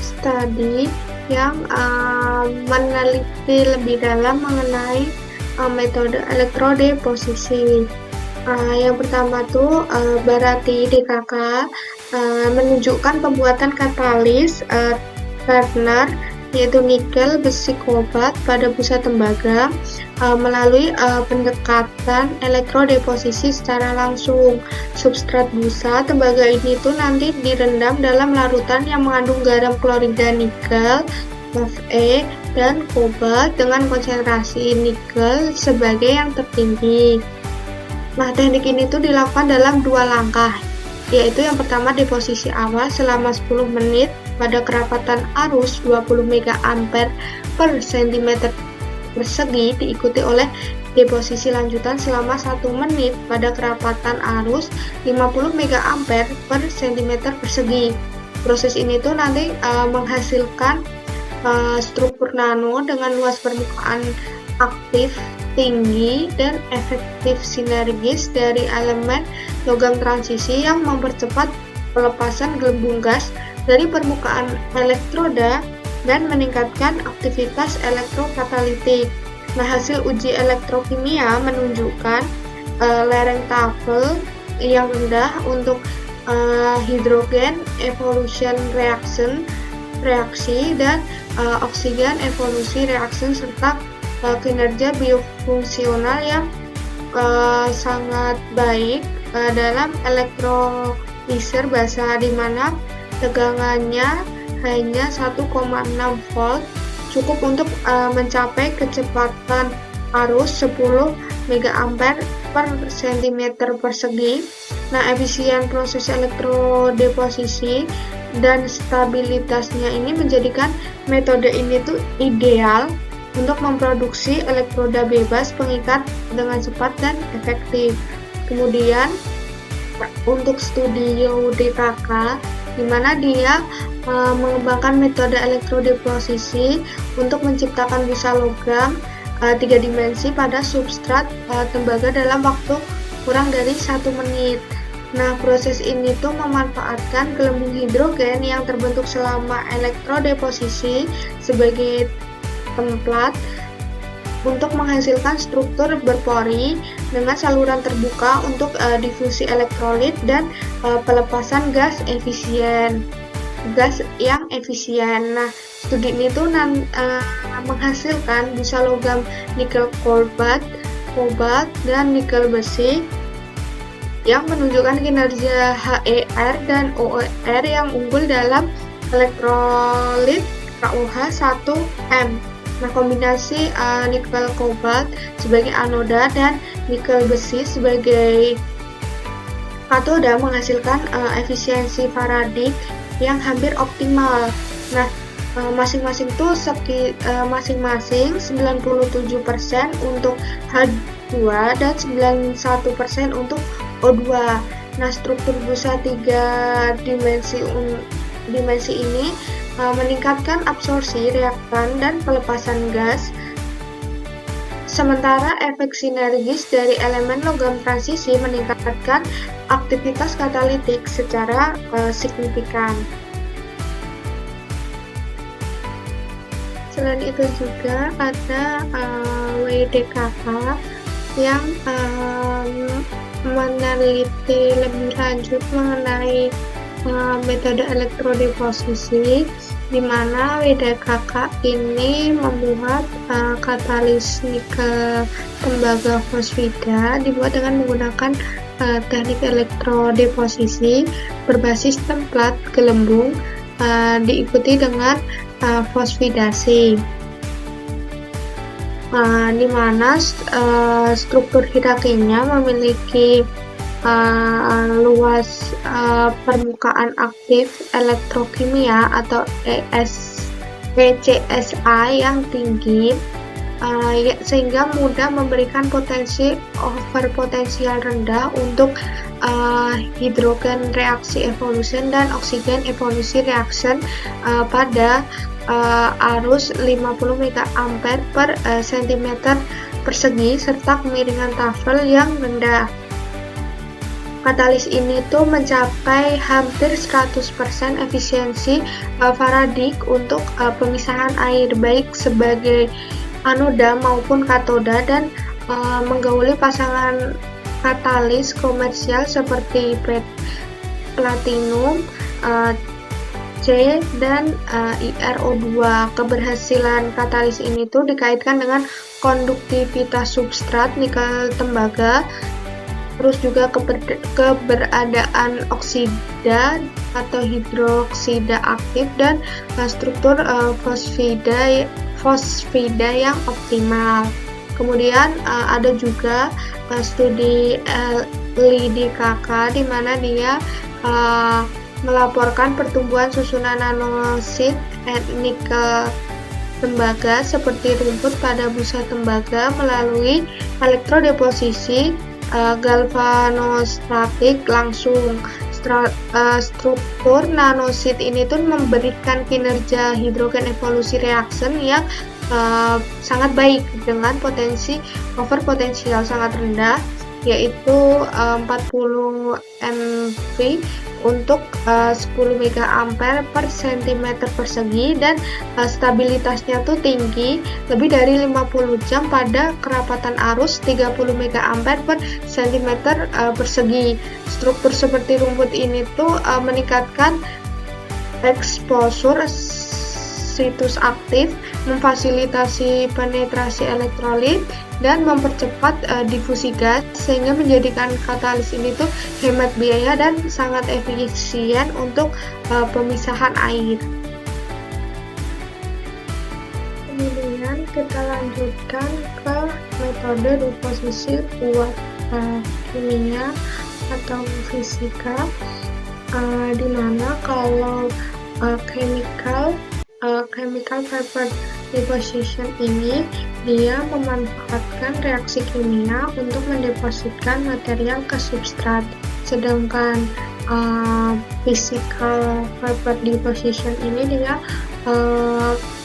studi yang meneliti lebih dalam mengenai metode elektrodeposisi. Yang pertama tuh Barati DKK menunjukkan pembuatan katalis Turner, yaitu nikel besi kobalt pada busa tembaga melalui pendekatan elektrodeposisi secara langsung. Substrat busa tembaga ini tuh nanti direndam dalam larutan yang mengandung garam klorida nikel, Fe, dan kobalt dengan konsentrasi nikel sebagai yang tertinggi. Nah, teknik ini tuh dilakukan dalam 2 langkah, yaitu yang pertama deposisi awal selama 10 menit pada kerapatan arus 20 mA per cm persegi diikuti oleh deposisi lanjutan selama 1 menit pada kerapatan arus 50 mA per cm persegi. Proses ini tuh nanti menghasilkan struktur nano dengan luas permukaan aktif tinggi dan efektif sinergis dari elemen logam transisi yang mempercepat pelepasan gelembung gas dari permukaan elektroda dan meningkatkan aktivitas elektrokatalitik. Nah, hasil uji elektrokimia menunjukkan lereng Tafel yang rendah untuk hidrogen evolution reaksi dan oksigen evolusi reaksi serta kinerja biofungsional yang sangat baik dalam elektroliser basa, di mana tegangannya hanya 1,6 volt, cukup untuk mencapai kecepatan arus 10 mA per cm persegi. Nah, efisien proses elektrodeposisi dan stabilitasnya ini menjadikan metode ini tuh ideal untuk memproduksi elektroda bebas pengikat dengan cepat dan efektif. Kemudian untuk studio DKK, di mana dia mengembangkan metode elektrodeposisi untuk menciptakan busa logam 3 dimensi pada substrat tembaga dalam waktu kurang dari 1 menit. Nah, proses ini tuh memanfaatkan gelembung hidrogen yang terbentuk selama elektrodeposisi sebagai tempat untuk menghasilkan struktur berpori dengan saluran terbuka untuk difusi elektrolit dan pelepasan gas yang efisien. Nah, studi ini tuh menghasilkan busa logam nikel kobalt dan nikel besi yang menunjukkan kinerja HER dan OER yang unggul dalam elektrolit KOH 1M. Nah, kombinasi nikel kobalt sebagai anoda dan nikel besi sebagai katoda menghasilkan efisiensi Faraday yang hampir optimal. Nah, masing-masing 97% untuk H2 dan 91% untuk O2. Nah, struktur busa 3 dimensi ini meningkatkan absorpsi, reaktan, dan pelepasan gas, sementara efek sinergis dari elemen logam transisi meningkatkan aktivitas katalitik secara signifikan. Selain itu juga ada WDKK yang meneliti lebih lanjut mengenai metode elektrodeposisi, di mana WDKK ini membuat katalis nikel tembaga fosfida dibuat dengan menggunakan teknik elektrodeposisi berbasis templat gelembung diikuti dengan fosfidasi, di mana struktur hierarkinya memiliki luas permukaan aktif elektrokimia atau ECSA yang tinggi, sehingga mudah memberikan potensi overpotensial rendah untuk hidrogen reaksi evolution dan oksigen evolusi reaction pada arus 50 mA per cm persegi serta kemiringan Tafel yang rendah. Katalis ini tuh mencapai hampir 100% efisiensi Faraday untuk pemisahan air baik sebagai anoda maupun katoda, dan menggauli pasangan katalis komersial seperti platinum, C, dan IRO2. Keberhasilan katalis ini tuh dikaitkan dengan konduktivitas substrat nikel tembaga, terus juga keberadaan oksida atau hidroksida aktif, dan struktur fosfida yang optimal. Kemudian ada juga studi LIDKK di mana dia melaporkan pertumbuhan susunan nanosit nikel tembaga seperti rumput pada busa tembaga melalui elektrodeposisi galvanostatik langsung. Struktur nanosit ini tuh memberikan kinerja hidrogen evolusi reaction yang sangat baik dengan potensi overpotensial sangat rendah, yaitu 40 MV untuk 10 mA per cm persegi, dan stabilitasnya tuh tinggi lebih dari 50 jam pada kerapatan arus 30 mA per cm persegi. Struktur seperti rumput ini tuh meningkatkan eksposur situs aktif, memfasilitasi penetrasi elektrolit, dan mempercepat difusi gas, sehingga menjadikan katalis ini tuh hemat biaya dan sangat efisien untuk pemisahan air. Kemudian kita lanjutkan ke metode deposisi uap kimia atau fisika, di mana kalau chemical vapor deposition ini dia memanfaatkan reaksi kimia untuk mendepositkan material ke substrat, sedangkan physical vapor deposition ini dia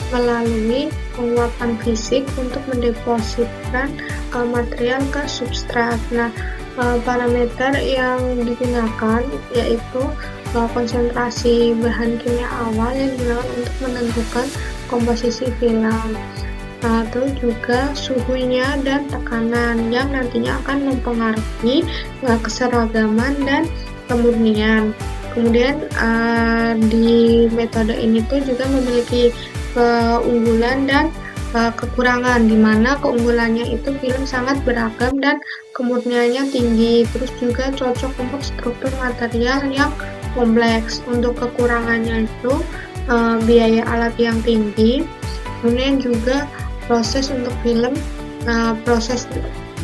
melalui penguapan fisik untuk mendepositkan material ke substrat. Nah, parameter yang digunakan yaitu konsentrasi bahan kimia awal yang digunakan untuk menentukan komposisi film. Terus juga suhunya dan tekanan yang nantinya akan mempengaruhi keseragaman dan kemurnian. Kemudian di metode ini tuh juga memiliki keunggulan dan kekurangan, di mana keunggulannya itu film sangat beragam dan kemurniannya tinggi, terus juga cocok untuk struktur material yang kompleks. Untuk kekurangannya itu biaya alat yang tinggi, kemudian juga proses untuk film,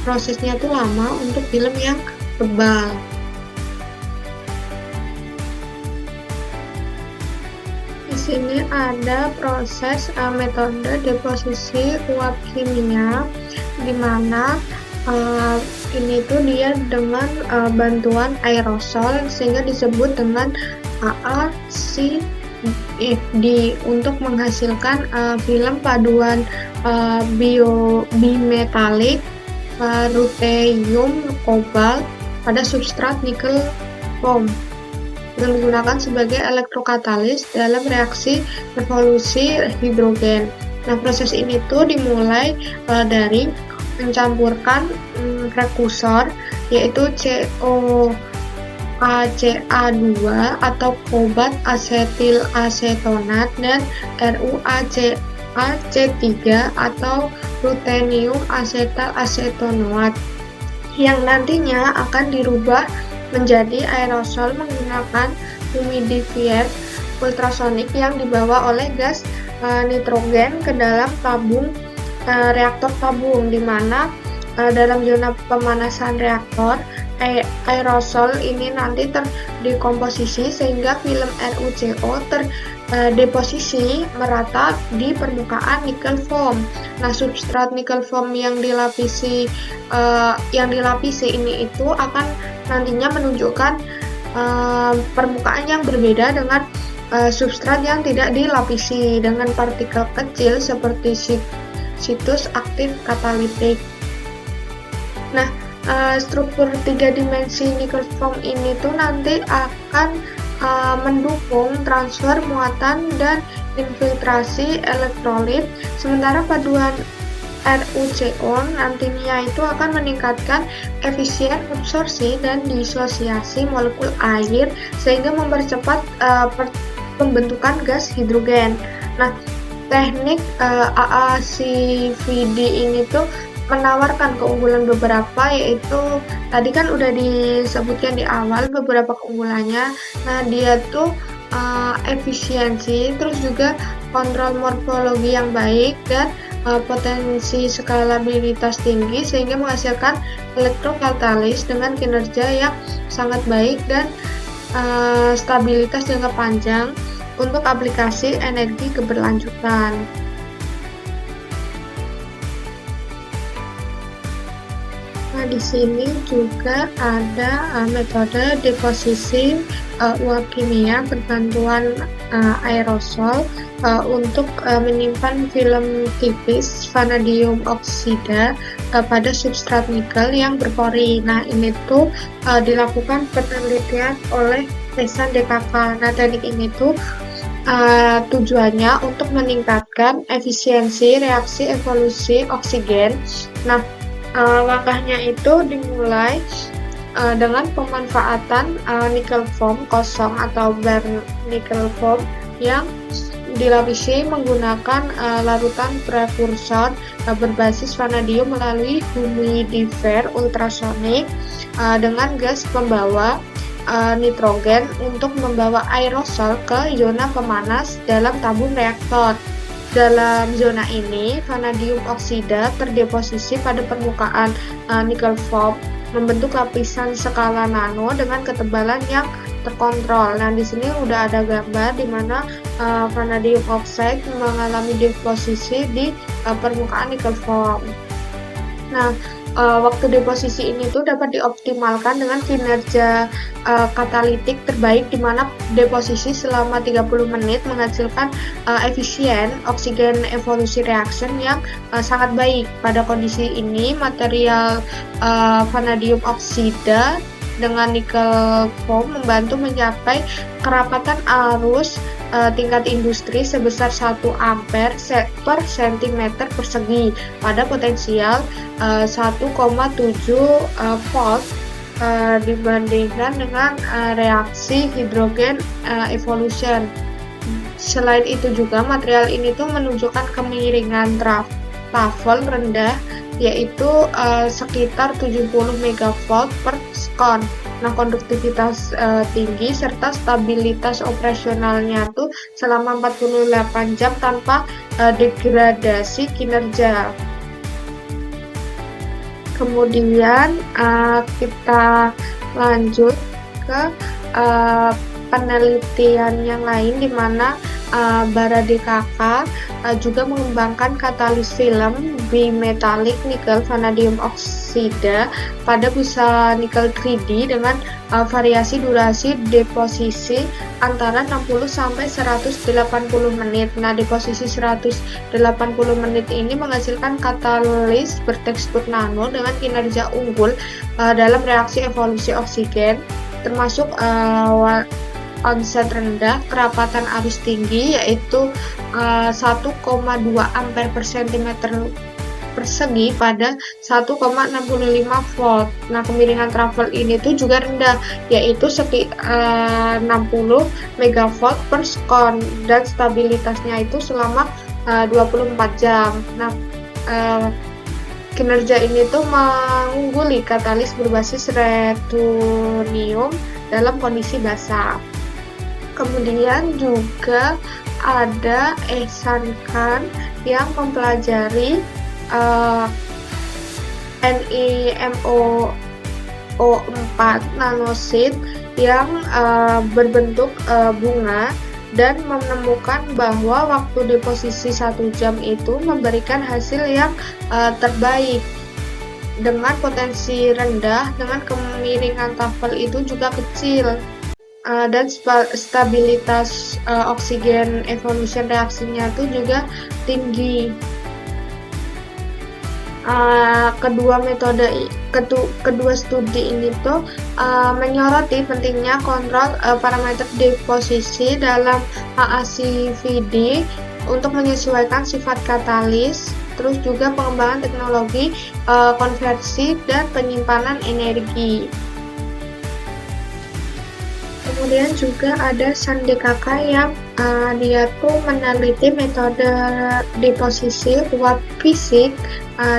prosesnya tuh lama untuk film yang tebal. Di sini ada proses metode deposisi uap kimia, di mana ini tuh dia dengan bantuan aerosol, sehingga disebut dengan AACFD untuk menghasilkan film paduan bimetalik ruthenium kobalt pada substrat nikel chrome yang digunakan sebagai elektrokatalis dalam reaksi evolusi hidrogen. Nah, proses ini tuh dimulai dari mencampurkan prekursor yaitu COACA2 atau kobalt asetil asetonat dan RuACA3 atau ruthenium asetal asetonoat yang nantinya akan dirubah menjadi aerosol menggunakan humidifier ultrasonik yang dibawa oleh gas nitrogen ke dalam tabung reaktor tabung, di mana dalam zona pemanasan reaktor aerosol ini nanti terdekomposisi sehingga film RuCO terdeposisi merata di permukaan nikel foam. Nah, substrat nikel foam yang dilapisi ini itu akan nantinya menunjukkan permukaan yang berbeda dengan substrat yang tidak dilapisi dengan partikel kecil seperti situs aktif katalitik. Nah, struktur 3 dimensi nikel foam ini tuh nanti akan mendukung transfer muatan dan infiltrasi elektrolit, sementara paduan RuCO nantinya itu akan meningkatkan efisien absorpsi dan disosiasi molekul air sehingga mempercepat pembentukan gas hidrogen. Nah, teknik AACVD ini tuh menawarkan keunggulan beberapa, yaitu tadi kan udah disebutkan di awal beberapa keunggulannya. Nah, dia tuh efisiensi, terus juga kontrol morfologi yang baik, dan potensi skalabilitas tinggi sehingga menghasilkan elektrokatalis dengan kinerja yang sangat baik dan stabilitas jangka panjang untuk aplikasi energi keberlanjutan. Nah, di sini juga ada metode deposisi uap kimia berbantuan aerosol untuk menyimpan film tipis vanadium oksida pada substrat nikel yang berpori. Nah, ini tuh dilakukan penelitian oleh Pesan DKK. Nah, teknik ini tuh tujuannya untuk meningkatkan efisiensi reaksi evolusi oksigen. Nah, langkahnya itu dimulai dengan pemanfaatan nickel foam kosong atau bar nickel foam yang dilapisi menggunakan larutan prekursor berbasis vanadium melalui humidifier ultrasonik dengan gas pembawa nitrogen untuk membawa aerosol ke zona pemanas dalam tabung reaktor. Dalam zona ini, vanadium oksida terdeposisi pada permukaan nickel foam membentuk lapisan skala nano dengan ketebalan yang terkontrol. Nah, di sini udah ada gambar di mana vanadium oxide mengalami deposisi di permukaan nickel foam. Nah, waktu deposisi ini tuh dapat dioptimalkan dengan kinerja katalitik terbaik, di mana deposisi selama 30 menit menghasilkan efisien oksigen evolusi reaction yang sangat baik. Pada kondisi ini, material vanadium oksida dengan nickel foam membantu mencapai kerapatan arus tingkat industri sebesar 1 ampere per cm persegi pada potensial 1,7 volt dibandingkan dengan reaksi hidrogen evolution. Selain itu juga material ini tuh menunjukkan kemiringan trafel rendah, yaitu sekitar 70 MV per sekon. Nah, konduktivitas tinggi serta stabilitas operasionalnya tuh selama 48 jam tanpa degradasi kinerja. Kemudian kita lanjut ke penelitian yang lain, di mana Bara DKK juga mengembangkan katalis film bimetalik nikel vanadium oksida pada busa nikel 3D dengan variasi durasi deposisi antara 60 sampai 180 menit. Nah, deposisi 180 menit ini menghasilkan katalis bertekstur nano dengan kinerja unggul dalam reaksi evolusi oksigen, termasuk onset rendah, kerapatan arus tinggi yaitu 1,2 ampere per cm persegi pada 1,65 volt. Nah, kemiringan trafel ini tuh juga rendah, yaitu 60 MV per sekon, dan stabilitasnya itu selama 24 jam. Nah, kinerja ini tuh mengungguli katalis berbasis retunium dalam kondisi basah. Kemudian juga ada Ehsan Khan yang mempelajari NiMO4 nanoseed yang berbentuk bunga, dan menemukan bahwa waktu deposisi 1 jam itu memberikan hasil yang terbaik dengan potensi rendah, dengan kemiringan tafel itu juga kecil, dan stabilitas oksigen evolution reaksinya itu juga tinggi. Kedua studi ini tuh menyoroti pentingnya kontrol parameter deposisi dalam HACVD untuk menyesuaikan sifat katalis, terus juga pengembangan teknologi konversi dan penyimpanan energi. Kemudian juga ada San DKK yang dia tuh meneliti metode deposisi uap fisik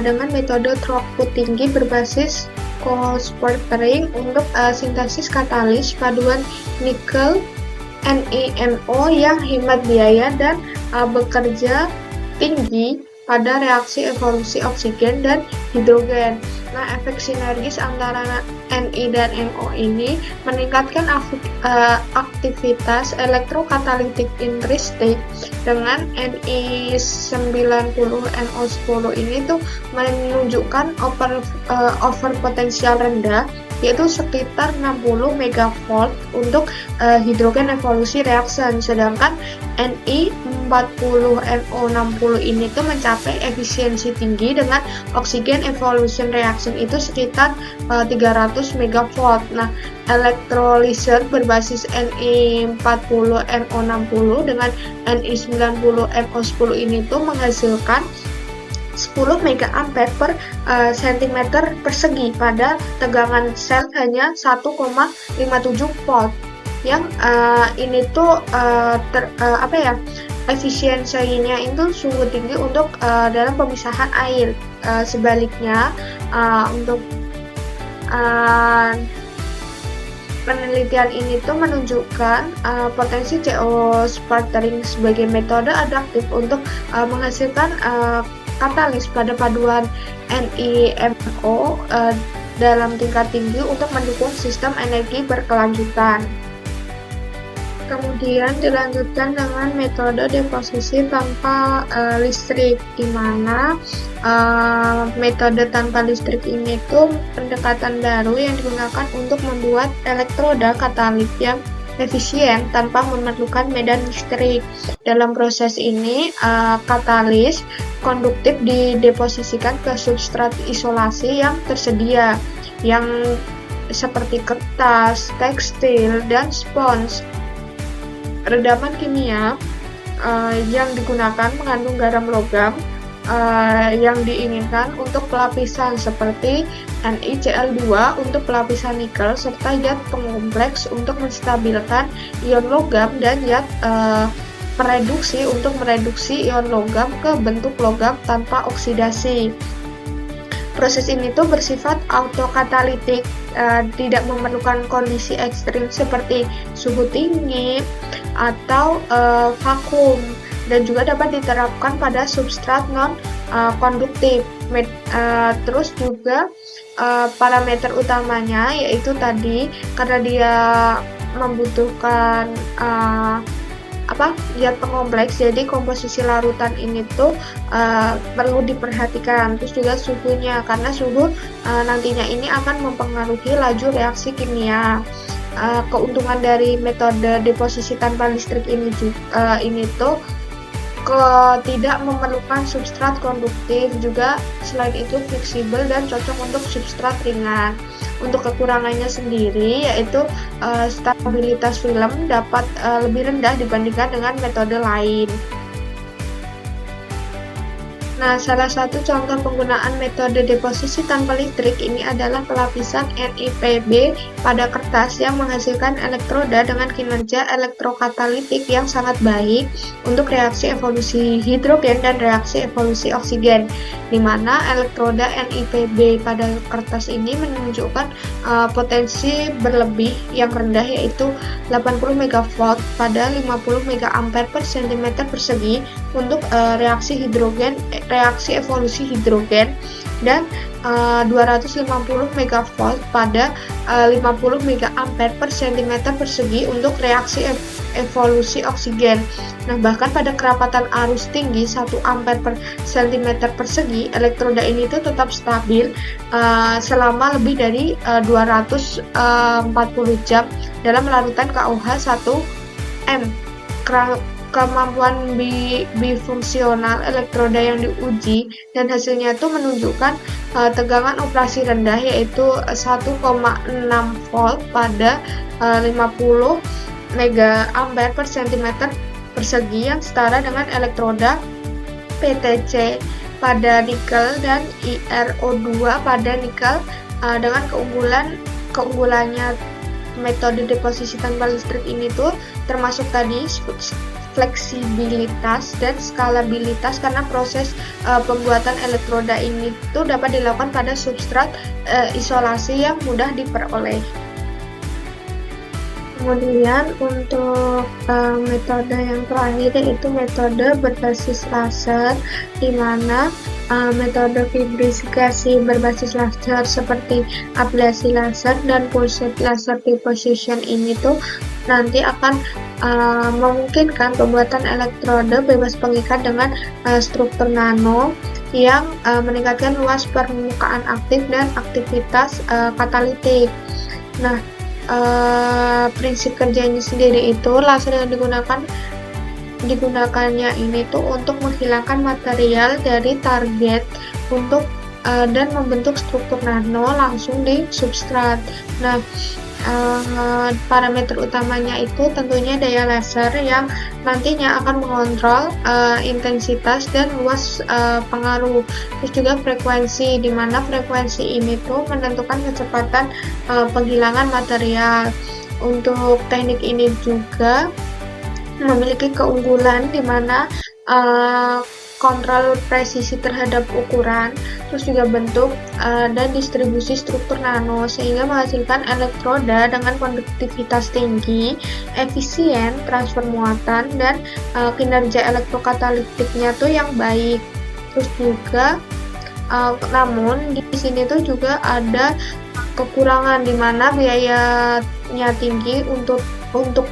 dengan metode throughput tinggi berbasis co-sputtering untuk sintesis katalis paduan nikel NiMO yang hemat biaya dan bekerja tinggi pada reaksi evolusi oksigen dan hidrogen. Nah, efek sinergis antara Ni dan NO ini meningkatkan aktivitas elektrokatalitik intristik dengan Ni90NO10 ini tuh menunjukkan overpotensial rendah, yaitu sekitar 60 MV untuk hidrogen evolusi reaction, sedangkan Ni40NO60 ini tuh mencapai efisiensi tinggi dengan oksigen evolution reaction itu sekitar 300 MV. Nah, electrolyzer berbasis Ni40NO60 dengan Ni90NO10 ini tuh menghasilkan 10 MA per cm persegi pada tegangan sel hanya 1,57 volt. Yang ini tuh efisiensinya itu sungguh tinggi untuk dalam pemisahan air. Sebaliknya untuk penelitian ini tuh menunjukkan potensi CO sputtering sebagai metode adaptif untuk menghasilkan katalis pada paduan NiMO dalam tingkat tinggi untuk mendukung sistem energi berkelanjutan. Kemudian dilanjutkan dengan metode deposisi tanpa listrik, di mana metode tanpa listrik ini tuh pendekatan baru yang digunakan untuk membuat elektroda katalis yang efisien tanpa memerlukan medan listrik. Dalam proses ini, katalis konduktif dideposisikan ke substrat isolasi yang tersedia, yang seperti kertas, tekstil, dan spons. Redaman kimia yang digunakan mengandung garam logam yang diinginkan untuk pelapisan seperti NiCl2 untuk pelapisan nikel, serta zat pengkompleks untuk menstabilkan ion logam, dan zat pereduksi untuk mereduksi ion logam ke bentuk logam tanpa oksidasi. Proses ini tuh bersifat autokatalitik, tidak memerlukan kondisi ekstrim seperti suhu tinggi atau vakum, dan juga dapat diterapkan pada substrat non-konduktif. Terus juga parameter utamanya yaitu tadi, karena dia membutuhkan zat pengkompleks, jadi komposisi larutan ini tuh perlu diperhatikan. Terus juga suhunya, karena suhu nantinya ini akan mempengaruhi laju reaksi kimia. Keuntungan dari metode deposisi tanpa listrik ini tuh tidak memerlukan substrat konduktif, juga selain itu fleksibel dan cocok untuk substrat ringan. Untuk kekurangannya sendiri yaitu stabilitas film dapat lebih rendah dibandingkan dengan metode lain. Nah, salah satu contoh penggunaan metode deposisi tanpa listrik ini adalah pelapisan NiPb pada kertas yang menghasilkan elektroda dengan kinerja elektrokatalitik yang sangat baik untuk reaksi evolusi hidrogen dan reaksi evolusi oksigen, di mana elektroda NiPb pada kertas ini menunjukkan potensi berlebih yang rendah, yaitu 80 MV pada 50 MA per cm persegi untuk reaksi evolusi hidrogen, dan 250 MV pada 50 MA per cm persegi untuk reaksi evolusi oksigen. Nah, bahkan pada kerapatan arus tinggi 1 ampere per cm persegi, elektroda ini tuh tetap stabil selama lebih dari 240 jam dalam larutan KOH 1 M. Kemampuan bifungsional elektroda yang diuji dan hasilnya itu menunjukkan tegangan operasi rendah, yaitu 1,6 volt pada 50 MA per cm persegi, yang setara dengan elektroda PTC pada nikel dan IRO2 pada nikel, dengan keunggulannya metode deposisi tanpa listrik ini tuh termasuk tadi fleksibilitas dan skalabilitas, karena proses pembuatan elektroda ini tuh dapat dilakukan pada substrat isolasi yang mudah diperoleh. Kemudian untuk metode yang terakhir yaitu metode berbasis laser, di mana metode fabrikasi berbasis laser seperti ablasi laser dan pulsed laser deposition ini tuh nanti akan memungkinkan pembuatan elektroda bebas pengikat dengan struktur nano yang meningkatkan luas permukaan aktif dan aktivitas katalitik. Nah, prinsip kerjanya sendiri itu laser yang digunakannya ini tuh untuk menghilangkan material dari target untuk dan membentuk struktur nano langsung di substrat. Nah, parameter utamanya itu tentunya daya laser yang nantinya akan mengontrol intensitas dan luas pengaruh, terus juga frekuensi, di mana frekuensi ini tuh menentukan kecepatan penghilangan material. Untuk teknik ini juga memiliki keunggulan di mana kontrol presisi terhadap ukuran, terus juga bentuk dan distribusi struktur nano, sehingga menghasilkan elektroda dengan konduktivitas tinggi, efisien, transfer muatan, dan kinerja elektrokatalitiknya tuh yang baik. Terus juga namun di sini tuh juga ada kekurangan di mana biayanya tinggi untuk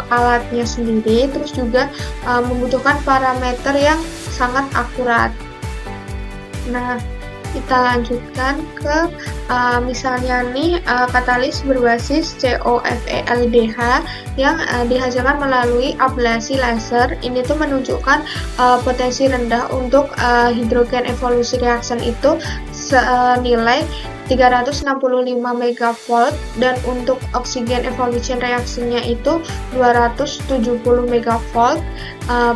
alatnya sendiri, terus juga membutuhkan parameter yang sangat akurat. Nah, kita lanjutkan ke misalnya nih katalis berbasis COFE-LDH yang dihasilkan melalui ablasi laser. Ini tuh menunjukkan potensi rendah untuk hidrogen evolusi reaction itu senilai 365 megavolt, dan untuk oksigen evolution reaksinya itu 270 megavolt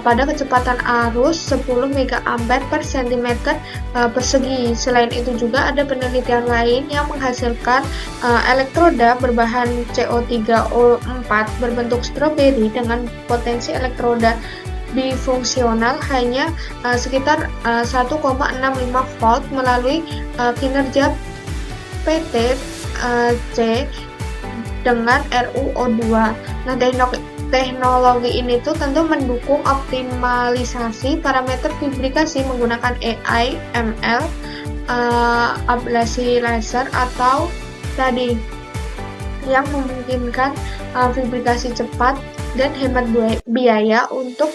pada kecepatan arus 10 megaambere per cm persegi. Selain itu juga ada penelitian lain yang menghasilkan elektroda berbahan CO3O4 berbentuk stroberi dengan potensi elektroda bifungsional hanya sekitar 1,65 volt melalui kinerja PTC dengan RuO2. Nah, teknologi ini tuh tentu mendukung optimalisasi parameter fabrikasi menggunakan AI, ML, ablasi laser atau tadi yang memungkinkan fabrikasi cepat dan hemat biaya untuk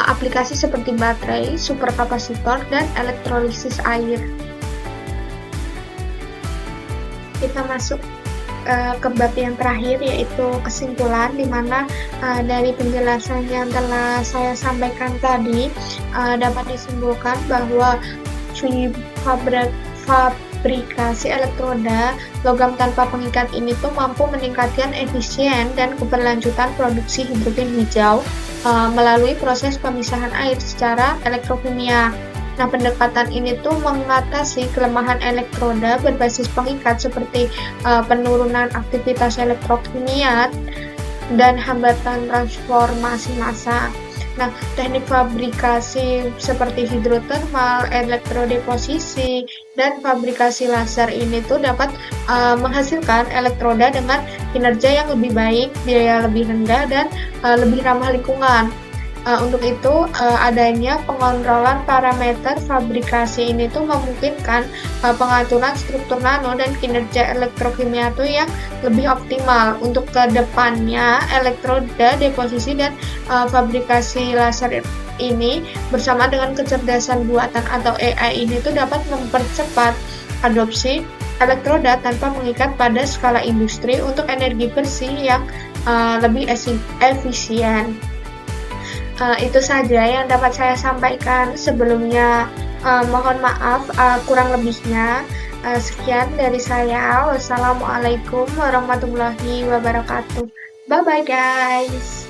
aplikasi seperti baterai, superkapasitor, dan elektrolisis air. Kita masuk ke bab yang terakhir, yaitu kesimpulan, di mana dari penjelasan yang telah saya sampaikan tadi dapat disimpulkan bahwa fabrikasi elektroda logam tanpa pengikat ini tuh mampu meningkatkan efisien dan keberlanjutan produksi hidrogen hijau melalui proses pemisahan air secara elektrokimia. Nah, pendekatan ini tuh mengatasi kelemahan elektroda berbasis pengikat seperti penurunan aktivitas elektrokimia dan hambatan transformasi massa. Nah, teknik fabrikasi seperti hidrotermal, elektrodeposisi, dan fabrikasi laser ini tuh dapat menghasilkan elektroda dengan kinerja yang lebih baik, biaya lebih rendah, dan lebih ramah lingkungan. Untuk itu, adanya pengontrolan parameter fabrikasi ini tuh memungkinkan pengaturan struktur nano dan kinerja elektrokimia tuh yang lebih optimal. Untuk kedepannya, elektroda, deposisi, dan fabrikasi laser ini bersama dengan kecerdasan buatan atau AI ini tuh dapat mempercepat adopsi elektroda tanpa mengikat pada skala industri untuk energi bersih yang lebih efisien. Itu saja yang dapat saya sampaikan. Sebelumnya mohon maaf kurang lebihnya. Sekian dari saya. Wassalamualaikum warahmatullahi wabarakatuh. Bye bye guys.